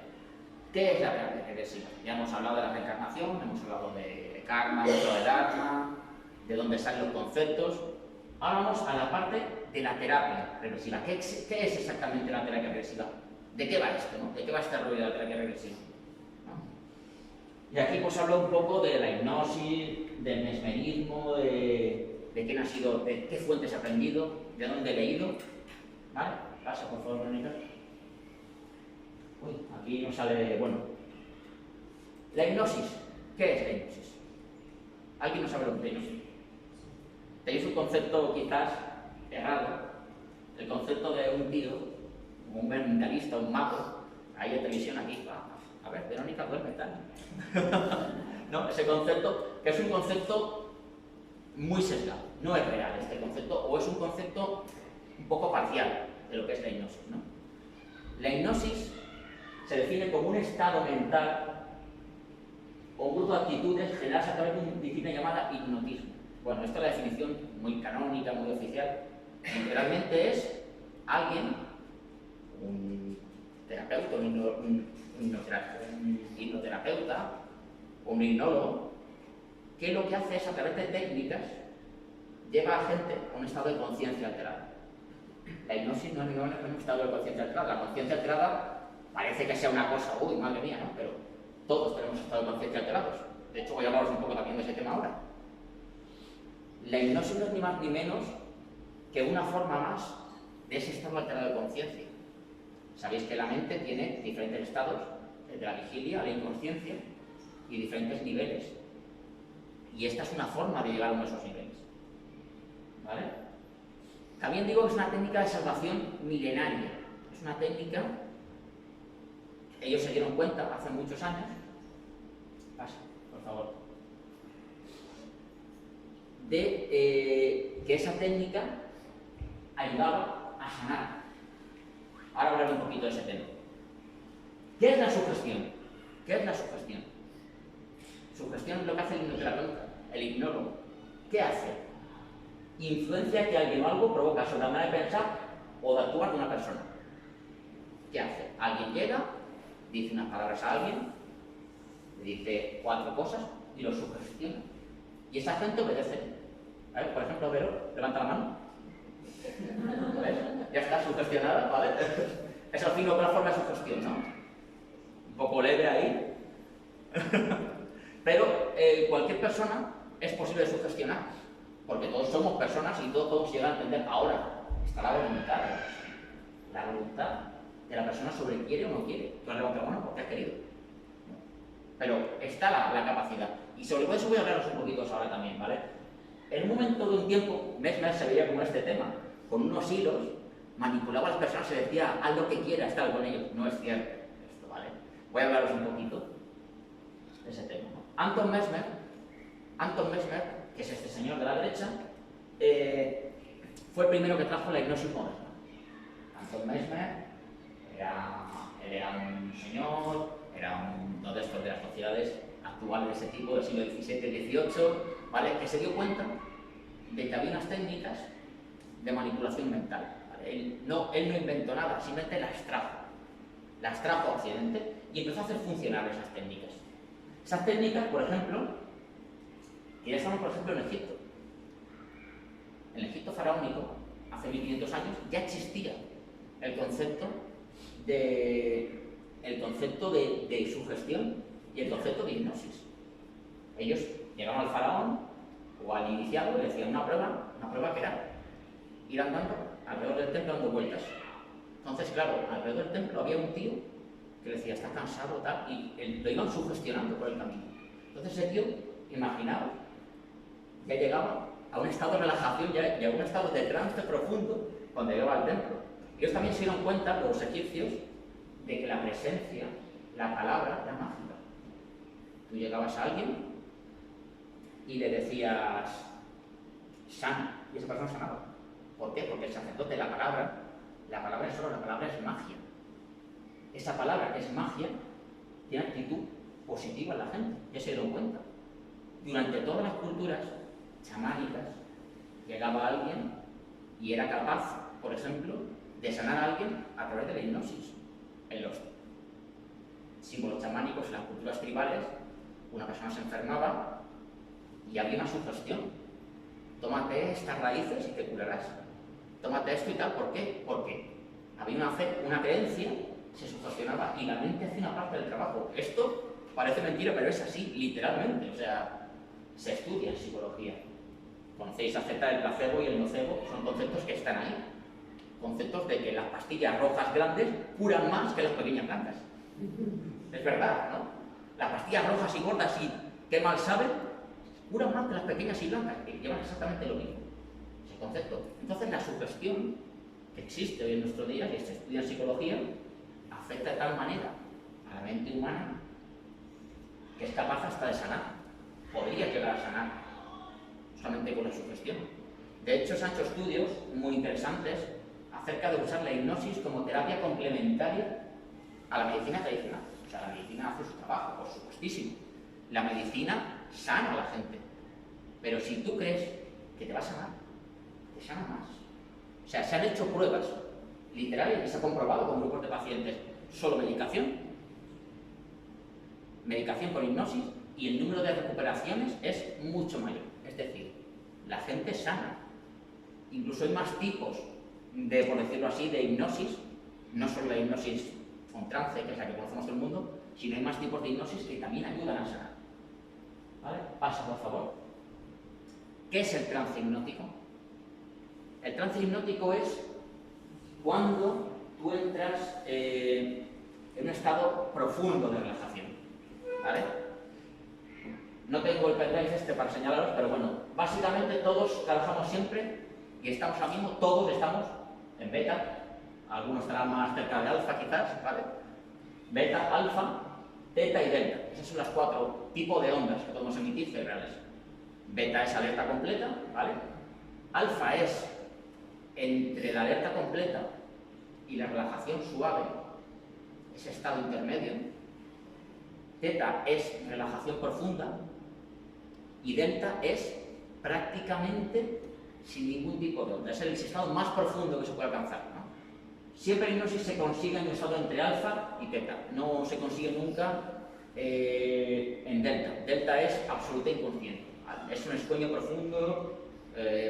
¿Qué es la terapia regresiva? Ya hemos hablado de la reencarnación, hemos hablado de karma, hemos hablado de dharma, de dónde salen los conceptos. Ahora vamos a la parte de la terapia regresiva. ¿Qué es exactamente la terapia regresiva? ¿De qué va esto, no? ¿De qué va este rollo de la terapia regresiva? ¿No? Y aquí pues hablo un poco de la hipnosis, del mesmerismo, de quién ha sido, de qué fuentes he aprendido, de dónde he leído. ¿Vale? Pasa, por favor, Mónica. Uy, aquí no sale, bueno. La hipnosis. ¿Qué es la hipnosis? ¿Alguien no sabe lo que es la hipnosis? Tenéis un concepto quizás errado, el concepto de un tío, como un mentalista, un mago, ahí en televisión aquí, a ver, Verónica duerme tal. No, ese concepto, que es un concepto muy sesgado, no es real este concepto, o es un concepto un poco parcial de lo que es la hipnosis, ¿no? La hipnosis se define como un estado mental o un grupo de actitudes generadas a través de una disciplina llamada hipnotismo. Bueno, esta es la definición muy canónica, muy oficial. Literalmente es alguien, un terapeuta, un hipnoterapeuta, un hipnólogo, que lo que hace es, a través de técnicas, lleva a gente a un estado de conciencia alterada. La hipnosis no es un estado de conciencia alterada. La conciencia alterada parece que sea una cosa, uy, madre mía, ¿no? Pero todos tenemos estados de conciencia alterados. De hecho, voy a hablaros un poco también de ese tema ahora. La hipnosis no es ni más ni menos que una forma más de ese estado alterado de conciencia. Sabéis que la mente tiene diferentes estados, desde la vigilia a la inconsciencia, y diferentes niveles. Y esta es una forma de llegar a uno de esos niveles. ¿Vale? También digo que es una técnica de salvación milenaria. Es una técnica, ellos se dieron cuenta hace muchos años. Pasa, por favor. De que esa técnica ayudaba a sanar. Ahora hablaré un poquito de ese tema. ¿Qué es la sugestión? ¿Qué es la sugestión? Sugestión es lo que hace el hipnoterapeuta, el hipnólogo. ¿Qué hace? Influencia que alguien o algo provoca sobre la manera de pensar o de actuar de una persona. ¿Qué hace? Alguien llega, dice unas palabras a alguien, le dice 4 cosas y lo sugestiona. Y esa gente obedece. ¿Vale? Por ejemplo, Vero, levanta la mano. ¿Ves? Ya está sugestionada, ¿vale? Es al fin otra forma de sugestión, ¿no? Un poco leve ahí. Pero cualquier persona es posible de sugestionar, porque todos somos personas y todos podemos llegar a entender. Ahora está la voluntad de la persona. La voluntad de la persona sobre quiere o no quiere. Tú has levantado la mano porque has querido. Pero está la capacidad. Y sobre todo eso voy a hablaros un poquito ahora también, ¿vale? En un momento de un tiempo, Mesmer se veía como este tema, con unos hilos, manipulaba a las personas y decía, haz lo que quieras, estar con ellos. No es cierto esto, ¿vale? Voy a hablaros un poquito de ese tema, ¿no? Anton Mesmer, que es este señor de la derecha, fue el primero que trajo la hipnosis moderna. Anton Mesmer era un señor, era uno de estos de las sociedades actuales de ese tipo, del siglo XVII, XVIII, ¿vale? Que se dio cuenta de que había unas técnicas de manipulación mental, ¿vale? Él no inventó nada, simplemente la extrajo a Occidente y empezó a hacer funcionar esas técnicas. Esas técnicas, por ejemplo, que ya estamos, por ejemplo, en Egipto. En el Egipto faraónico, hace 1500 años, ya existía el concepto de sugestión y el concepto de hipnosis. Ellos llegaban al faraón o al iniciado y le decían una prueba que era ir andando alrededor del templo dando vueltas. Entonces, claro, alrededor del templo había un tío que le decía, está cansado, tal, y lo iban sugestionando por el camino. Entonces ese tío, imaginaos, ya llegaba a un estado de relajación, ya a un estado de trance profundo cuando llegaba al templo. Ellos también se dieron cuenta, los egipcios, de que la presencia, la palabra, era mágica. Tú llegabas a alguien y le decías, sana, y esa persona sanaba. ¿Por qué? Porque el sacerdote, la palabra es oro, la palabra es magia. Esa palabra que es magia tiene actitud positiva en la gente, ya se dieron cuenta. Durante todas las culturas chamánicas llegaba alguien y era capaz, por ejemplo, de sanar a alguien a través de la hipnosis. En los símbolos chamánicos, en las culturas tribales, una persona se enfermaba y había una sugestión. Tómate estas raíces y te curarás. Tómate esto y tal. ¿Por qué? Porque había una fe, una creencia, se sugestionaba y la mente hacía una parte del trabajo. Esto parece mentira, pero es así, literalmente. O sea, se estudia en psicología. Conocéis aceptar el placebo y el nocebo, son conceptos que están ahí. Conceptos de que las pastillas rojas grandes curan más que las pequeñas blancas. Es verdad, ¿no? Las pastillas rojas y gordas y qué mal saben, curan más que las pequeñas y blancas, que llevan exactamente lo mismo. Ese concepto. Entonces la sugestión que existe hoy en nuestro día, que se estudia en psicología, afecta de tal manera a la mente humana que es capaz hasta de sanar. Podría llegar a sanar solamente con la sugestión. De hecho, se han hecho estudios muy interesantes acerca de usar la hipnosis como terapia complementaria a la medicina tradicional. O sea, la medicina hace su trabajo, por supuestísimo. La medicina sana a la gente. Pero si tú crees que te va a sanar, te sana más. O sea, se han hecho pruebas literales y se ha comprobado con grupos de pacientes solo medicación con hipnosis, y el número de recuperaciones es mucho mayor. Es decir, la gente sana. Incluso hay más tipos de, por decirlo así, de hipnosis, no solo la hipnosis con trance, que es la que conocemos en el mundo, sino hay más tipos de hipnosis que también ayudan a sanar. ¿Vale? Pasa, por favor. ¿Qué es el trance hipnótico? El trance hipnótico es cuando tú entras en un estado profundo de relajación, ¿vale? No tengo el pendrive este para señalaros, pero bueno, básicamente todos trabajamos siempre y estamos ahora mismo, todos estamos en beta, algunos estarán más cerca de alfa quizás, ¿vale? Beta, alfa, teta y delta. Esas son las 4 tipos de ondas que podemos emitir cerebrales. Beta es alerta completa, ¿vale? Alfa es entre la alerta completa y la relajación suave, ese estado intermedio. Teta es relajación profunda y delta es prácticamente sin ningún tipo de onda. Es el estado más profundo que se puede alcanzar, ¿no? Siempre en hipnosis se consigue en un estado entre alfa y teta, no se consigue nunca en delta. Delta es absoluta inconsciente, ¿vale? Es un sueño profundo,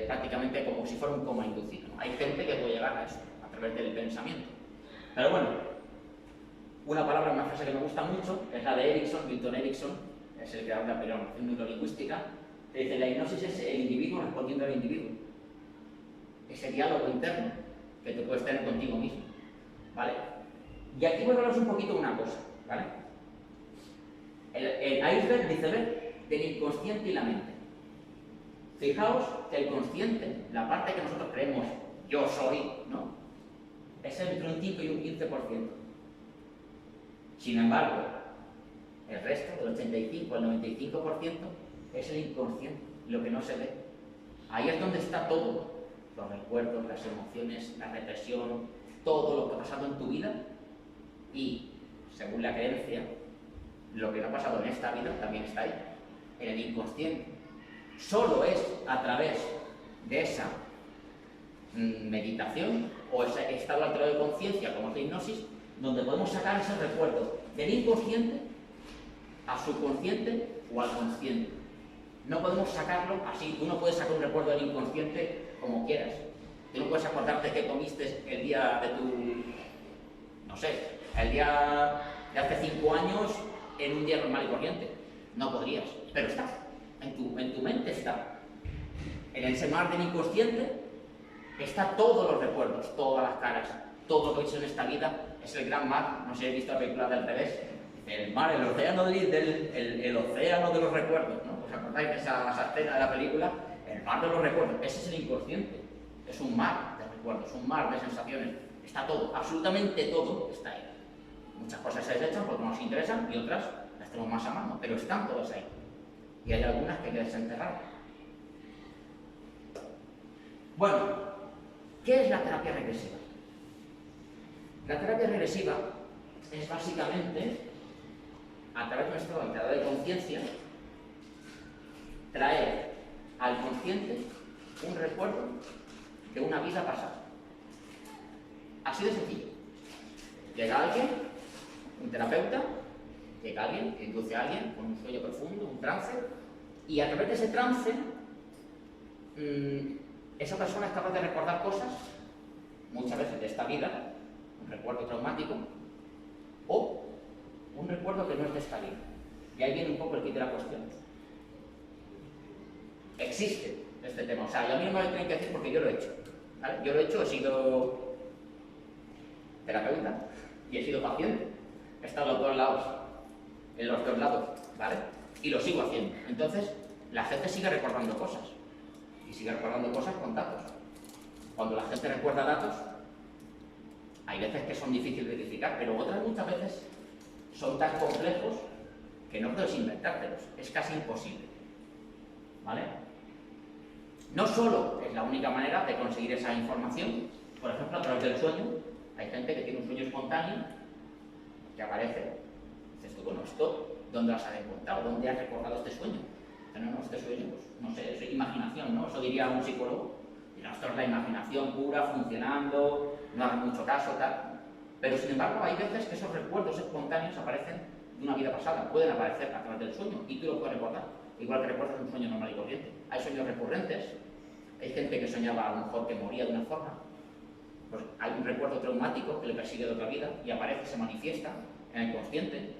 prácticamente como si fuera un coma inducido, ¿no? Hay gente que puede llegar a eso a través del pensamiento. Pero bueno, una palabra, una frase que me gusta mucho es la de Erickson, Milton Erickson, es el creador de la programación neurolingüística, que dice: la hipnosis es el individuo respondiendo al individuo. Ese diálogo interno que te puedes tener contigo mismo, ¿vale? Y aquí voy a hablaros un poquito de una cosa, ¿vale? El iceberg, el iceberg del inconsciente y la mente. Fijaos que el consciente, la parte que nosotros creemos yo soy, ¿no?, es entre un 5 y un 15%. Sin embargo, el resto, del 85 al 95%, es el inconsciente, lo que no se ve. Ahí es donde está todo. Los recuerdos, las emociones, la represión, todo lo que ha pasado en tu vida y, según la creencia, lo que no ha pasado en esta vida también está ahí, en el inconsciente. Solo es a través de esa meditación o ese estado alterado de conciencia, como es la hipnosis, donde podemos sacar esos recuerdos del inconsciente a subconsciente o al consciente. No podemos sacarlo así. Tú no puedes sacar un recuerdo del inconsciente como quieras. Tú no puedes acordarte qué comiste el día de tu, no sé, el día de hace 5 años en un día normal y corriente. No podrías, pero está. En tu mente está. En ese mar del inconsciente está todos los recuerdos, todas las caras, todo lo que he hecho en esta vida. Es el gran mar. No sé si habéis visto la película del revés. El mar, el océano el océano de los recuerdos, ¿no? ¿Os acordáis de esa escena de la película? El mar de los recuerdos. Ese es el inconsciente. Es un mar de recuerdos, un mar de sensaciones. Está todo, absolutamente todo está ahí. Muchas cosas se desechan porque no nos interesan y otras las tenemos más a mano, pero están todas ahí. Y hay algunas que hay que desenterrar. Bueno, ¿qué es la terapia regresiva? La terapia regresiva es básicamente, a través de un estado alterado de conciencia, traer al consciente un recuerdo de una vida pasada. Así de sencillo. Llega alguien, un terapeuta, llega alguien, que induce a alguien con un sueño profundo, un trance, y a través de ese trance, esa persona es capaz de recordar cosas, muchas veces de esta vida, un recuerdo traumático, o un recuerdo que no es de esta vida. Y ahí viene un poco el kit de la cuestión. Existe este tema, o sea, yo a mí no me lo tienen que decir porque yo lo he hecho, ¿vale? Yo lo he hecho, he sido terapeuta y he sido paciente, he estado en los dos lados, ¿vale? Y lo sigo haciendo. Entonces, la gente sigue recordando cosas, y sigue recordando cosas con datos. Cuando la gente recuerda datos, hay veces que son difíciles de identificar, pero otras muchas veces son tan complejos que no puedes inventártelos, es casi imposible, ¿vale? No solo es la única manera de conseguir esa información, por ejemplo, a través del sueño. Hay gente que tiene un sueño espontáneo que aparece, dices tú, bueno, esto, ¿dónde lo has encontrado? ¿Dónde has recordado este sueño? No, este sueño, pues, no sé, es imaginación, ¿no? Eso diría un psicólogo. Y esto es la imaginación pura, funcionando, no hagan mucho caso, tal. Pero sin embargo, hay veces que esos recuerdos espontáneos aparecen de una vida pasada, pueden aparecer a través del sueño y tú lo puedes recordar, igual que recuerdas un sueño normal y corriente. Hay sueños recurrentes, hay gente que soñaba a lo mejor que moría de una forma, pues hay un recuerdo traumático que le persigue de otra vida y aparece, se manifiesta en el consciente.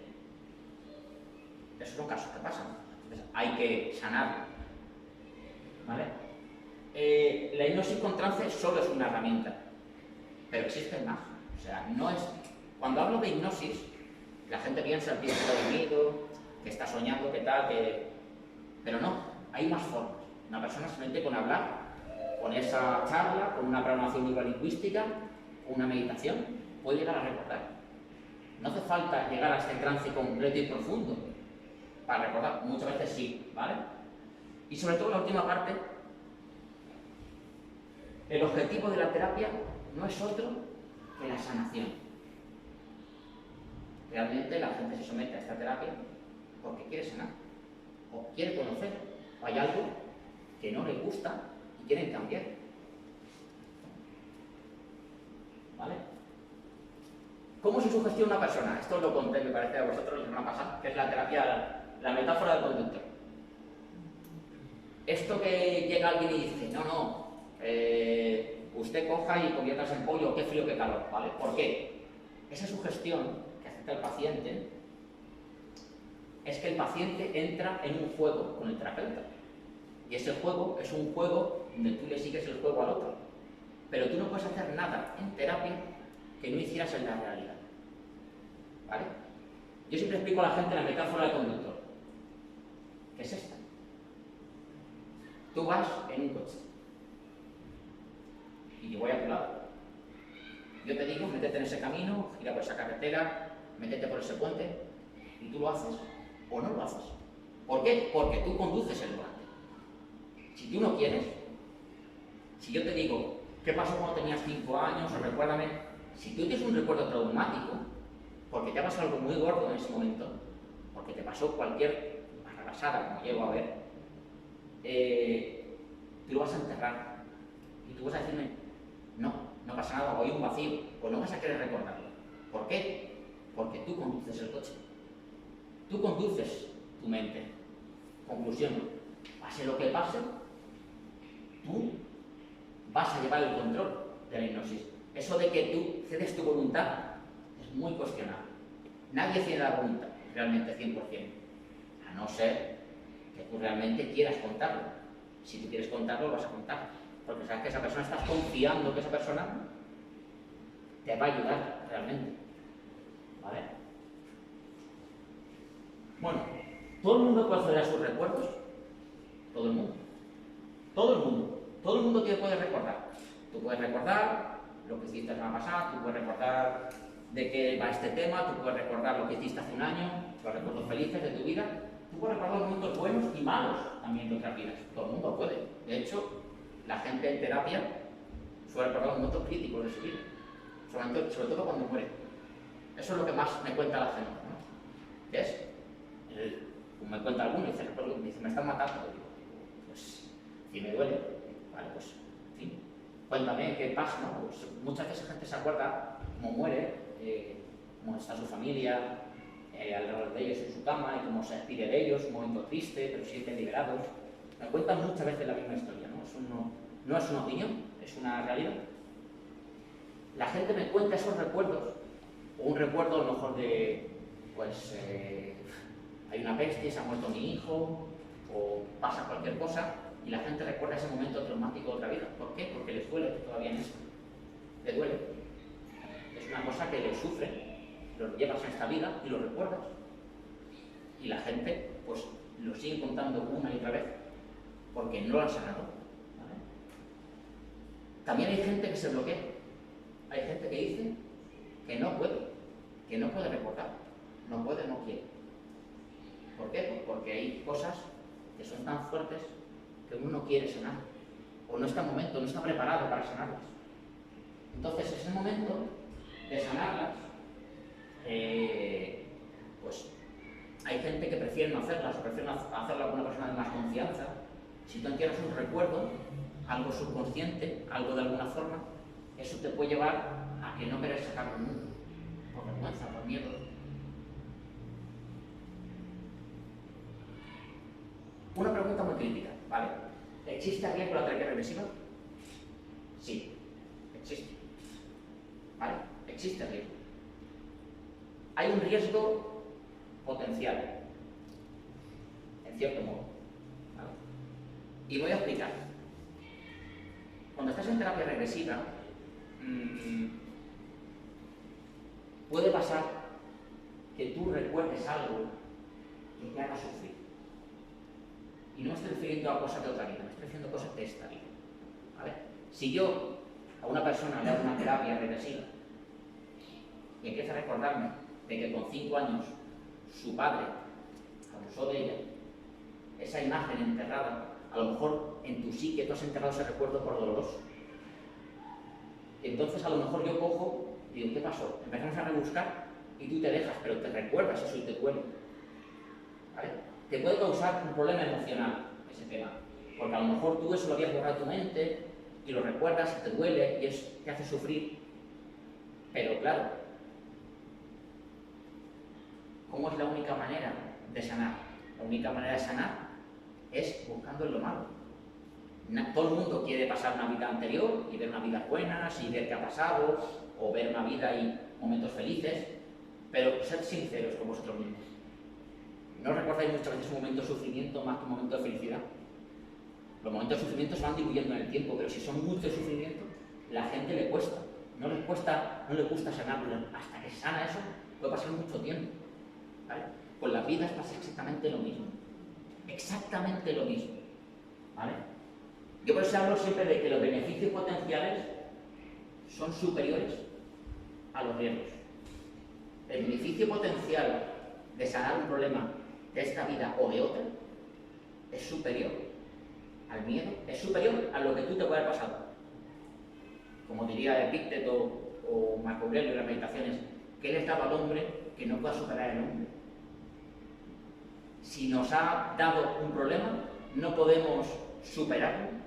Esos son casos que pasan, entonces hay que sanarlo, ¿vale? la hipnosis con trance solo es una herramienta, pero existen más. O sea, no es... Cuando hablo de hipnosis, la gente piensa que está dormido, que está soñando, que tal, que... Pero no, hay más formas. Una persona simplemente con hablar, con esa charla, con una programación neurolingüística, con una meditación, puede llegar a recordar. No hace falta llegar a este trance completo y profundo para recordar. Muchas veces sí, ¿vale? Y sobre todo la última parte, el objetivo de la terapia no es otro que la sanación. Realmente la gente se somete a esta terapia porque quiere sanar, o quiere conocer, o hay algo que no le gusta y quieren cambiar. ¿Vale? ¿Cómo se sugestiona una persona? Esto os lo conté, me parece, a vosotros la semana pasada, que es la terapia, la metáfora del conductor. Esto que llega alguien y dice, no, usted coja y conviertas en pollo, qué frío, qué calor, ¿vale? ¿Por qué? Esa sugestión que acepta el paciente es que el paciente entra en un juego con el terapeuta. Y ese juego es un juego donde tú le sigues el juego al otro. Pero tú no puedes hacer nada en terapia que no hicieras en la realidad. ¿Vale? Yo siempre explico a la gente la metáfora del conductor. ¿Qué es esta? Tú vas en un coche y yo voy a tu lado. Yo te digo, métete en ese camino, gira por esa carretera, métete por ese puente, y tú lo haces o no lo haces. ¿Por qué? Porque tú conduces el volante. Si tú no quieres, si yo te digo, ¿qué pasó cuando tenías 5 años? O recuérdame, si tú tienes un recuerdo traumático, porque te ha pasado algo muy gordo en ese momento, porque te pasó cualquier barrabasada, como llego a ver, tú lo vas a enterrar. Y tú vas a decirme, no pasa nada, o hay un vacío, o no vas a querer recordarlo. ¿Por qué? Porque tú conduces el coche. Tú conduces tu mente. Conclusión, pase lo que pase, tú vas a llevar el control de la hipnosis. Eso de que tú cedes tu voluntad es muy cuestionable. Nadie cede la voluntad, realmente 100%, a no ser que tú realmente quieras contarlo. Si tú quieres contarlo, lo vas a contar, porque sabes que esa persona, estás confiando que esa persona te va a ayudar realmente. ¿Vale? Bueno, ¿todo el mundo puede acceder a sus recuerdos? Todo el mundo. Todo el mundo. Todo el mundo puede recordar. Tú puedes recordar lo que hiciste la semana pasada, tú puedes recordar de qué va este tema, tú puedes recordar lo que hiciste hace un año, los recuerdos felices de tu vida, tú puedes recordar momentos buenos y malos también de otras vidas. Todo el mundo puede. De hecho, la gente en terapia suele recordar momentos críticos de su vida, sobre todo cuando muere. Eso es lo que más me cuenta la gente, ¿no? ¿Qué es? Me cuenta alguno y dice, me están matando. Digo, pues, si me duele, vale, pues, en fin, cuéntame qué pasa, ¿no? Pues, muchas veces la gente se acuerda cómo muere, cómo está su familia, alrededor de ellos en su cama, y cómo se despide de ellos, un momento triste, pero se sienten liberados. Me cuentan muchas veces la misma historia, ¿no? Eso no es una opinión, es una realidad. La gente me cuenta esos recuerdos, o un recuerdo a lo mejor de, pues, hay una peste, se ha muerto mi hijo, o pasa cualquier cosa, y la gente recuerda ese momento traumático de otra vida. ¿Por qué? Porque les duele todavía en eso. Le duele. Es una cosa que le sufre, lo llevas en esta vida y lo recuerdas. Y la gente, pues, lo sigue contando una y otra vez, porque no lo han sanado. ¿Vale? También hay gente que se bloquea. Hay gente que dice que no puede recordar. No puede, no quiere. ¿Por qué? Pues porque hay cosas que son tan fuertes que uno no quiere sanar, o no está en momento, no está preparado para sanarlas. Entonces, ese momento de sanarlas, pues hay gente que prefiere no hacerlas, o prefiere hacerlo con una persona de más confianza. Si tú entierras un recuerdo, algo subconsciente, algo de alguna forma, eso te puede llevar a que no querer sacarlo nunca, por vergüenza, por miedo. Una pregunta muy crítica, ¿vale? ¿Existe riesgo de la terapia regresiva? Sí, existe. ¿Vale? Existe riesgo. Hay un riesgo potencial, en cierto modo. ¿Vale? Y voy a explicar. cuando estás en terapia regresiva, puede pasar que tú recuerdes algo que te haga sufrir. Y no me estoy refiriendo a cosas de otra vida, me estoy refiriendo a cosas de esta vida. ¿Vale? Si yo a una persona le hago una terapia regresiva y empieza a recordarme de que con 5 años su padre abusó de ella, esa imagen enterrada, a lo mejor en tu psique tú has enterrado ese recuerdo por doloroso. Entonces a lo mejor yo cojo y digo, ¿qué pasó? Empezamos a rebuscar y tú te dejas, pero te recuerdas eso y te duele. ¿Vale? Te puede causar un problema emocional ese tema, porque a lo mejor tú eso lo habías borrado de tu mente y lo recuerdas y te duele y te hace sufrir. Pero claro, ¿cómo es la única manera de sanar? La única manera de sanar es buscando en lo malo. Todo el mundo quiere pasar una vida anterior y ver una vida buena, y ver qué ha pasado, o ver una vida y momentos felices, pero sed sinceros con vosotros mismos. ¿No recordáis muchas veces un momento de sufrimiento más que un momento de felicidad? Los momentos de sufrimiento se van diluyendo en el tiempo, pero si son muchos de sufrimiento, la gente le cuesta. No le gusta sanarlo. Hasta que sana eso, puede pasar mucho tiempo. ¿Vale? Con las vidas pasa exactamente lo mismo. Exactamente lo mismo. ¿Vale? Yo por eso hablo siempre de que los beneficios potenciales son superiores a los riesgos. El beneficio potencial de sanar un problema de esta vida o de otra es superior al miedo, es superior a lo que tú te puede haber pasado. Como diría Epícteto o Marco Aurelio en las meditaciones, ¿qué le daba al hombre que no pueda superar el hombre? Si nos ha dado un problema, no podemos superarlo.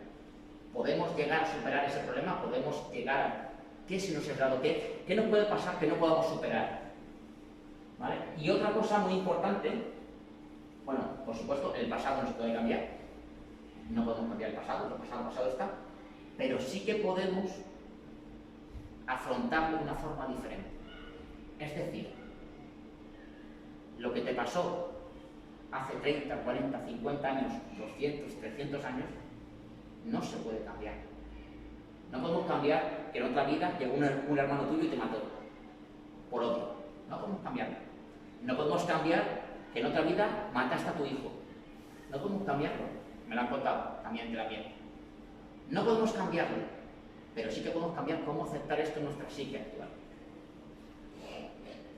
Podemos llegar a superar ese problema, podemos llegar a... ¿Qué si nos ha dado? ¿Qué nos puede pasar que no podamos superar? ¿Vale? Y otra cosa muy importante, bueno, por supuesto, el pasado no se puede cambiar. No podemos cambiar el pasado, lo pasado está. Pero sí que podemos afrontarlo de una forma diferente. Es decir, lo que te pasó hace 30, 40, 50 años, 200, 300 años, no se puede cambiar. No podemos cambiar que en otra vida llegó un hermano tuyo y te mató por odio. No podemos cambiarlo. No podemos cambiar que en otra vida mataste a tu hijo. No podemos cambiarlo. Me lo han contado también en terapia. No podemos cambiarlo, pero sí que podemos cambiar cómo aceptar esto en nuestra psique actual.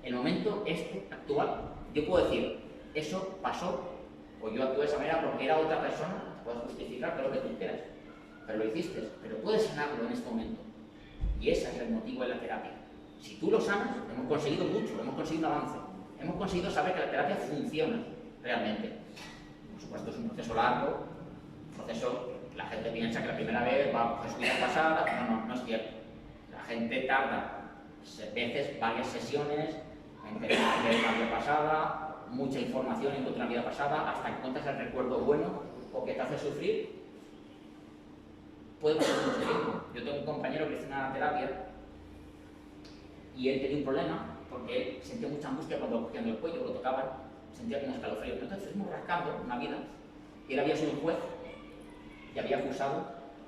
El momento actual, yo puedo decir, eso pasó, o yo actué de esa manera porque era otra persona, puedes justificar todo lo que tú quieras, pero lo hiciste, pero puedes sanarlo en este momento. Y ese es el motivo de la terapia. Si tú lo sanas, hemos conseguido mucho, hemos conseguido un avance, hemos conseguido saber que la terapia funciona realmente. Por supuesto es un proceso largo, la gente piensa que la primera vez va a coger su vida pasada, no es cierto. La gente tarda veces varias sesiones en tener la vida pasada, mucha información en otra vida pasada, hasta que encuentras el recuerdo bueno o que te hace sufrir. Puede pasar mucho tiempo. Yo tengo un compañero que hizo una terapia y él tenía un problema porque él sentía mucha angustia cuando cogían el cuello, lo tocaban, sentía como escalofrío. Entonces fuimos rascando una vida y él había sido un juez y había acusado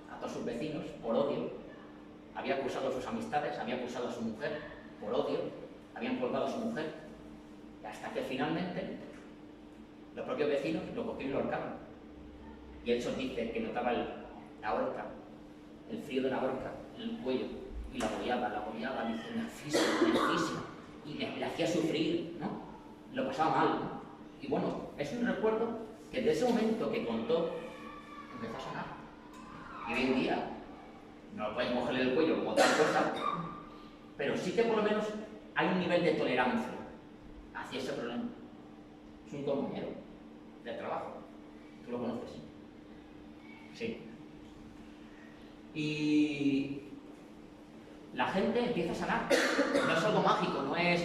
a todos sus vecinos por odio, había acusado a sus amistades, había acusado a su mujer por odio, habían colgado a su mujer, y hasta que finalmente los propios vecinos lo cogieron y lo ahorcaron. Y él dice que notaba la horca, el frío de la horca en el cuello, y la agobiaba, dice, nervísima, y le hacía sufrir, ¿no? Lo pasaba mal, ¿no? Y bueno, es un recuerdo que desde ese momento que contó, empezó a sanar. Y hoy en día, no pueden cogerle el cuello como tal cosa, pero sí que por lo menos hay un nivel de tolerancia hacia ese problema. Es un compañero de trabajo. ¿Tú lo conoces? Sí. Y la gente empieza a sanar. No es algo mágico, no es,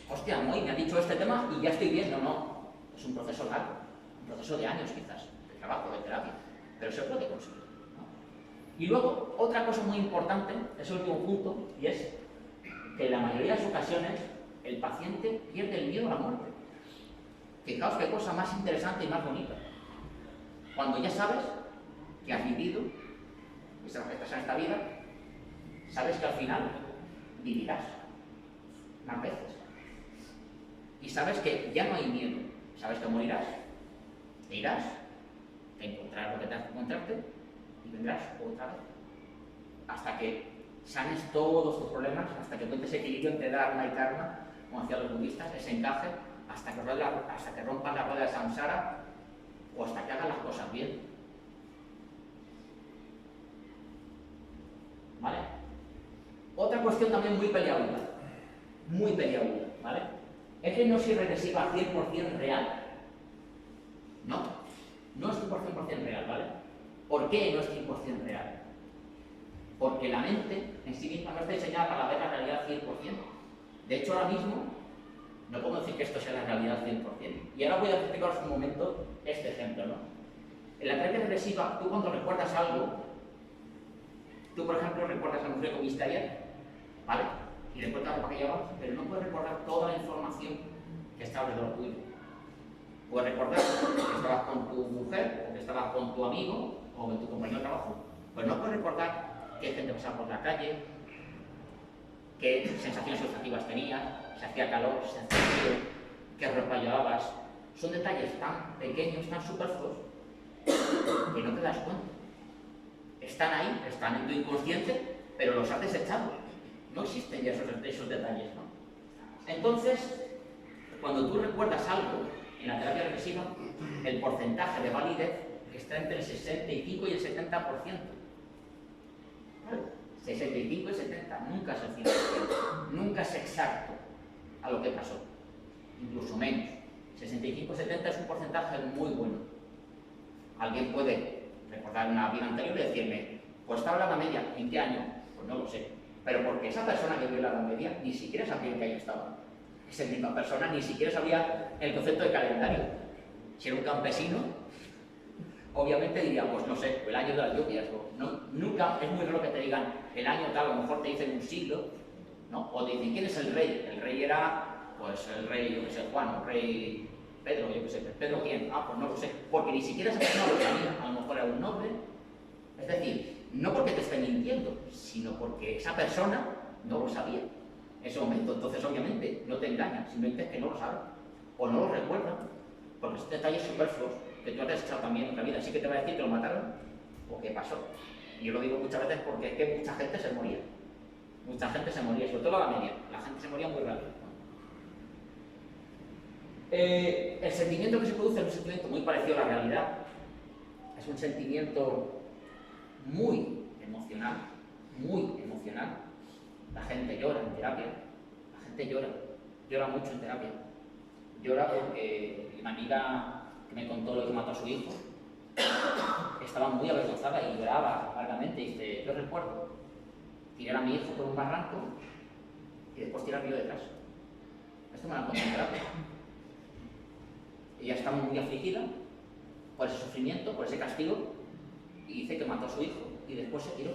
hostia, no, y me ha dicho este tema y ya estoy bien. No. Es un proceso largo, un proceso de años quizás, de trabajo, de terapia, pero se puede conseguir, ¿no? Y luego, otra cosa muy importante, es el último punto, y es que en la mayoría de las ocasiones el paciente pierde el miedo a la muerte. Fijaos qué cosa más interesante y más bonita. Cuando ya sabes que has vivido estás en esta vida, sabes que al final vivirás más veces. Y sabes que ya no hay miedo, sabes que morirás, te irás, te encontrarás lo que tengas que encontrarte y vendrás otra vez. Hasta que sanes todos tus problemas, hasta que encuentres equilibrio entre dharma y karma, como hacían los budistas, ese encaje, hasta que rompas la rueda de samsara o hasta que hagas las cosas bien. ¿Vale? Otra cuestión también muy peliaguda, ¿vale? Es que no es regresiva 100% real. No es 100% real, ¿vale? ¿Por qué no es 100% real? Porque la mente en sí misma no está diseñada para ver la realidad 100%. De hecho, ahora mismo no puedo decir que esto sea la realidad 100%. Y ahora voy a explicaros un momento este ejemplo, ¿no? En la terapia regresiva, tú cuando recuerdas algo, tú por ejemplo recuerdas a la mujer que comiste ayer, ¿vale? Y recuerdas la ropa que llevabas, pero no puedes recordar toda la información que está alrededor tuyo. Puedes recordar que estabas con tu mujer, o que estabas con tu amigo, o con tu compañero de trabajo, pero no puedes recordar qué gente pasaba por la calle, qué sensaciones olfativas tenías, si hacía calor, si hacía frío, qué ropa llevabas. Son detalles tan pequeños, tan superfluos, que no te das cuenta. Están ahí, están en tu inconsciente, pero los has desechado. No existen ya esos detalles, ¿no? Entonces, cuando tú recuerdas algo en la terapia regresiva, el porcentaje de validez está entre el 65 y el 70%. 65 y 70, nunca es el 100%, nunca es exacto a lo que pasó, incluso menos. 65 y 70 es un porcentaje muy bueno. Alguien puede recordar una vida anterior y decirme, pues está la Edad Media, ¿en qué año? Pues no lo sé, pero porque esa persona que vio la Edad Media ni siquiera sabía en qué año estaba. Esa misma persona ni siquiera sabía el concepto de calendario. Si era un campesino, obviamente diría, pues no sé, el año de las lluvias, no, nunca, es muy raro que te digan el año tal, a lo mejor te dicen un siglo, ¿no? O te dicen, ¿quién es el rey? El rey era, pues el rey, yo qué sé, Juan, o el rey Pedro, yo qué sé, ¿Pedro quién? Ah, pues no lo sé, porque ni siquiera esa persona lo sabía, a lo mejor era un nombre. Es decir, no porque te estén mintiendo, sino porque esa persona no lo sabía en ese momento, entonces obviamente no te engañan, simplemente es que no lo saben, o no lo recuerdan, porque son detalles superfluos que tú has desechado también en la vida. Así que te va a decir que lo mataron o qué pasó. Y yo lo digo muchas veces porque es que mucha gente se moría. Mucha gente se moría, sobre todo a la media. La gente se moría muy rápido. El sentimiento que se produce es un sentimiento muy parecido a la realidad. Es un sentimiento muy emocional, muy emocional. La gente llora en terapia. La gente llora mucho en terapia. Llora porque una amiga que me contó lo que mató a su hijo, estaba muy avergonzada y lloraba largamente. Y dice, yo recuerdo tirar a mi hijo por un barranco y después tirarlo yo detrás. Esto me lo contó en terapia. Ella estaba muy afligida por ese sufrimiento, por ese castigo, y dice que mató a su hijo y después se tiró.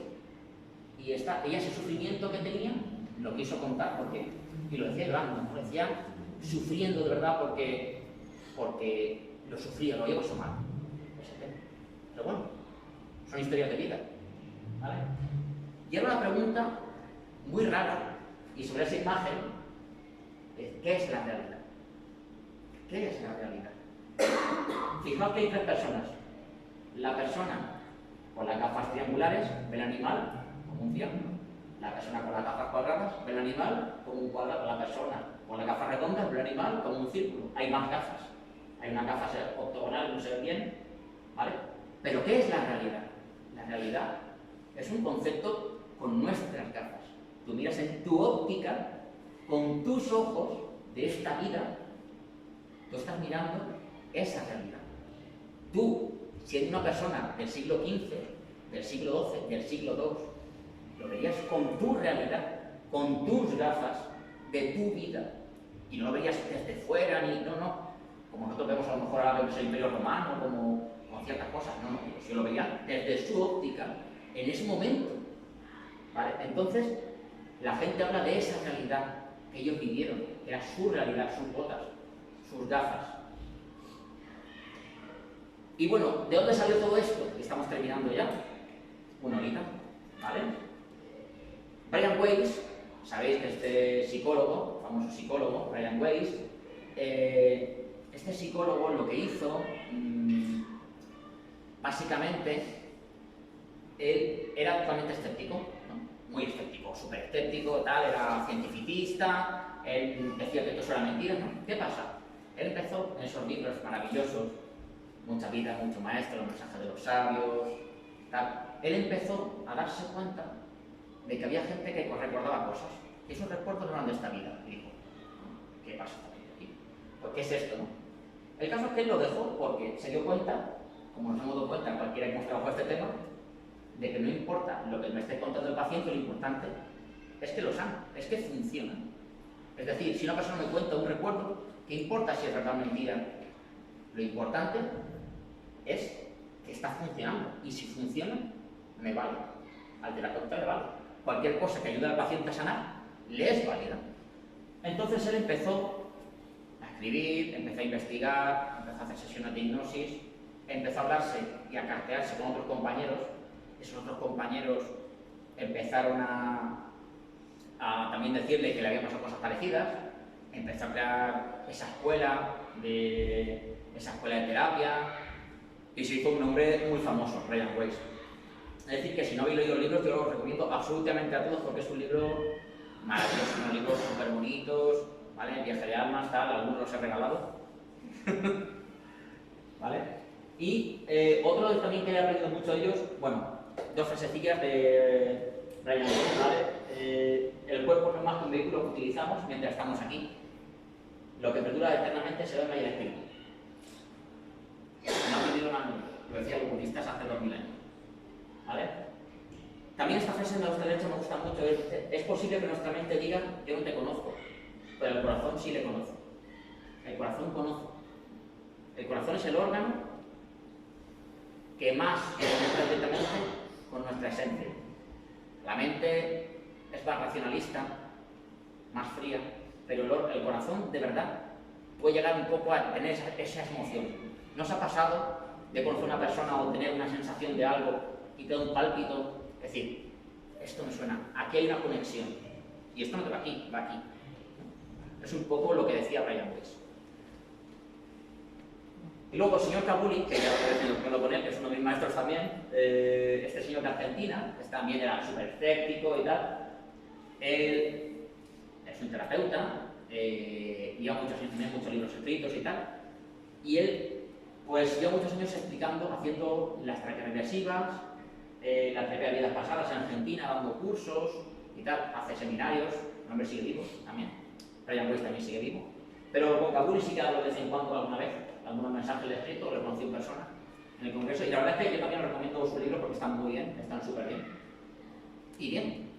Y ella ese sufrimiento que tenía lo quiso contar y lo decía llorando, lo decía sufriendo de verdad porque lo sufría, lo llevo eso mal. Pero bueno, son historias de vida, ¿vale? Y ahora una pregunta muy rara, y sobre esa imagen, ¿qué es la realidad? ¿Qué es la realidad? Fijaos que hay tres personas. La persona con las gafas triangulares ve el animal como un triángulo. La persona con las gafas cuadradas ve el animal como un cuadrado. La persona con las gafas redondas ve el animal como un círculo. Hay más gafas. Hay unas gafas octogonales, no se ve bien, ¿vale? Pero ¿qué es la realidad? La realidad es un concepto con nuestras gafas. Tú miras en tu óptica, con tus ojos de esta vida, tú estás mirando esa realidad. Tú, siendo una persona del siglo XV, del siglo XII, del siglo II, lo verías con tu realidad, con tus gafas de tu vida. Y no lo verías desde fuera, ni no. Como nosotros vemos a lo mejor ahora vemos el Imperio Romano, como ciertas cosas, no. Yo lo vería desde su óptica, en ese momento. ¿Vale? Entonces, la gente habla de esa realidad que ellos vivieron, que era su realidad, sus botas, sus gafas. Y bueno, ¿de dónde salió todo esto? Estamos terminando ya. Una horita. ¿vale? Brian Weiss, sabéis que este psicólogo, famoso psicólogo, Brian Weiss, este psicólogo lo que hizo, básicamente, él era totalmente escéptico, ¿no? Muy escéptico, súper escéptico, tal, era cientificista, él decía que esto era mentira, ¿no? ¿Qué pasa? Él empezó en esos libros maravillosos, Mucha vida, mucho maestro, Los mensajes de los sabios, tal. Él empezó a darse cuenta de que había gente que recordaba cosas, y esos recuerdos no eran de esta vida. Y dijo, ¿qué pasa aquí? Pues, ¿qué es esto, no? El caso es que él lo dejó porque se dio cuenta, como nos hemos dado cuenta cualquiera que hemos trabajado este tema, de que no importa lo que me esté contando el paciente, lo importante es que lo sana, es que funciona. Es decir, si una persona me cuenta un recuerdo, ¿qué importa si es verdad o mentira? Lo importante es que está funcionando, y si funciona, me vale. Al terapeuta le vale. Cualquier cosa que ayude al paciente a sanar, le es válida. Entonces él empezó a escribir, empezó a investigar, empezó a hacer sesiones de hipnosis, empezó a hablarse y a cartearse con otros compañeros. Esos otros compañeros empezaron a también decirle que le habían pasado cosas parecidas. Empezó a crear esa escuela de terapia y se hizo un nombre muy famoso, Brian Weiss. Es decir, que si no habéis leído el libro, yo lo recomiendo absolutamente a todos porque es un libro maravilloso, unos libros súper bonitos, ¿vale? Viaje de almas, tal, algunos los he regalado. ¿Vale? Y otro también que he aprendido mucho de ellos, bueno, dos frasecillas de Brian Weiss, ¿vale? El cuerpo no es más que un vehículo que utilizamos mientras estamos aquí. Lo que perdura eternamente se ve en el espíritu. No ha aprendido nada, lo decían los budistas hace 2000 años. ¿Vale? También esta frase de los derechos me gusta mucho. Es posible que nuestra mente diga, yo no te conozco, pero el corazón sí le conoce. El corazón conoce. El corazón es el órgano que más conecta directamente con nuestra esencia. La mente es más racionalista, más fría, pero el corazón de verdad puede llegar un poco a tener esa emoción. ¿No os ha pasado de conocer a una persona o tener una sensación de algo y te da un pálpito? Es decir, esto me suena, aquí hay una conexión. Y esto no te va aquí, va aquí. Es un poco lo que decía Brian Weiss. Y luego el señor Kabuli, que ya he tenido con él, que es uno de mis maestros también, este señor de Argentina, que también era súper escéptico y tal, él es un terapeuta, lleva muchos años, tiene muchos libros escritos y tal, y él pues lleva muchos años explicando, haciendo las terapias reversivas, la terapia de vidas pasadas en Argentina, dando cursos y tal, hace seminarios, el hombre sigue vivo también, Brian Weiss también sigue vivo, pero con Kabuli sí que hablo de vez en cuando alguna vez, algunos mensajes le he escrito, lo he conocido en persona en el congreso, y la verdad es que yo también os recomiendo sus libros porque están muy bien, están súper bien. Y bien.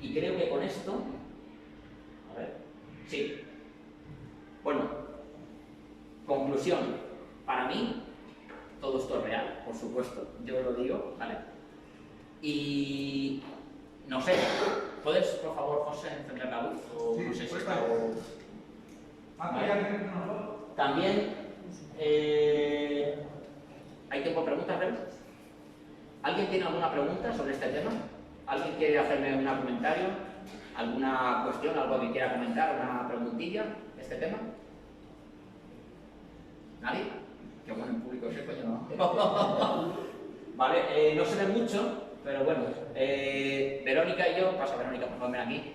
Y creo que con esto, a ver, sí. Bueno, conclusión, para mí, todo esto es real, por supuesto, yo lo digo, ¿vale? Y no sé, ¿puedes, por favor, José, encender la luz? O Sí, no sé si pues está... ¿Vale? También, ¿hay tiempo para preguntas, Rebe? ¿Alguien tiene alguna pregunta sobre este tema? ¿Alguien quiere hacerme un comentario? ¿Alguna cuestión, algo que quiera comentar, una preguntilla de este tema? ¿Nadie? Qué bueno, en público ese coño, ¿no? Vale, no se ve mucho, pero bueno, Verónica y yo, pasa Verónica, por favor, ven aquí.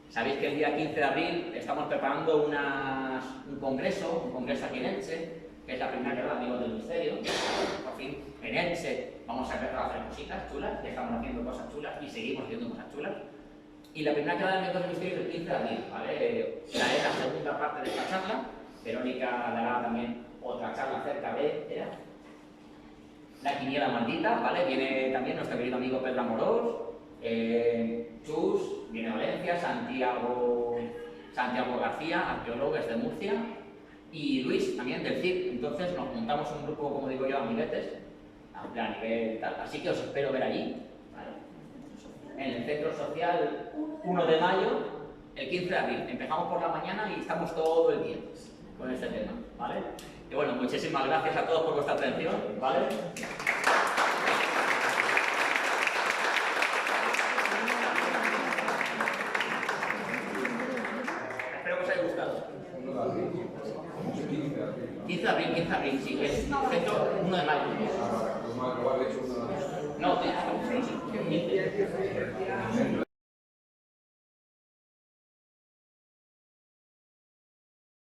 Sabéis que el día 15 de abril estamos preparando un congreso aquí en Elche, que es la primera que da Amigos del Misterio. Por fin, en Elche vamos a empezar a hacer cositas chulas, ya estamos haciendo cosas chulas y seguimos haciendo cosas chulas. Y la primera que da Amigos del Misterio es el 15 de abril, ¿vale? Daré la segunda parte de esta charla. Verónica dará también otra charla acerca de la quiniela maldita, ¿vale? Viene también nuestro querido amigo Pedro Amorós, Chus, viene de Valencia, Santiago García, arqueólogo, es de Murcia, y Luis, también del CID. Entonces nos juntamos un grupo, como digo yo, amiguetes, a nivel tal. Así que os espero ver allí, ¿vale? En el Centro Social 1 de mayo, el 15 de abril. Empezamos por la mañana y estamos todo el día con este tema, ¿vale? Y bueno, muchísimas gracias a todos por vuestra atención, ¿vale? 15 de abril, sí, es centro 1 de mayo. No,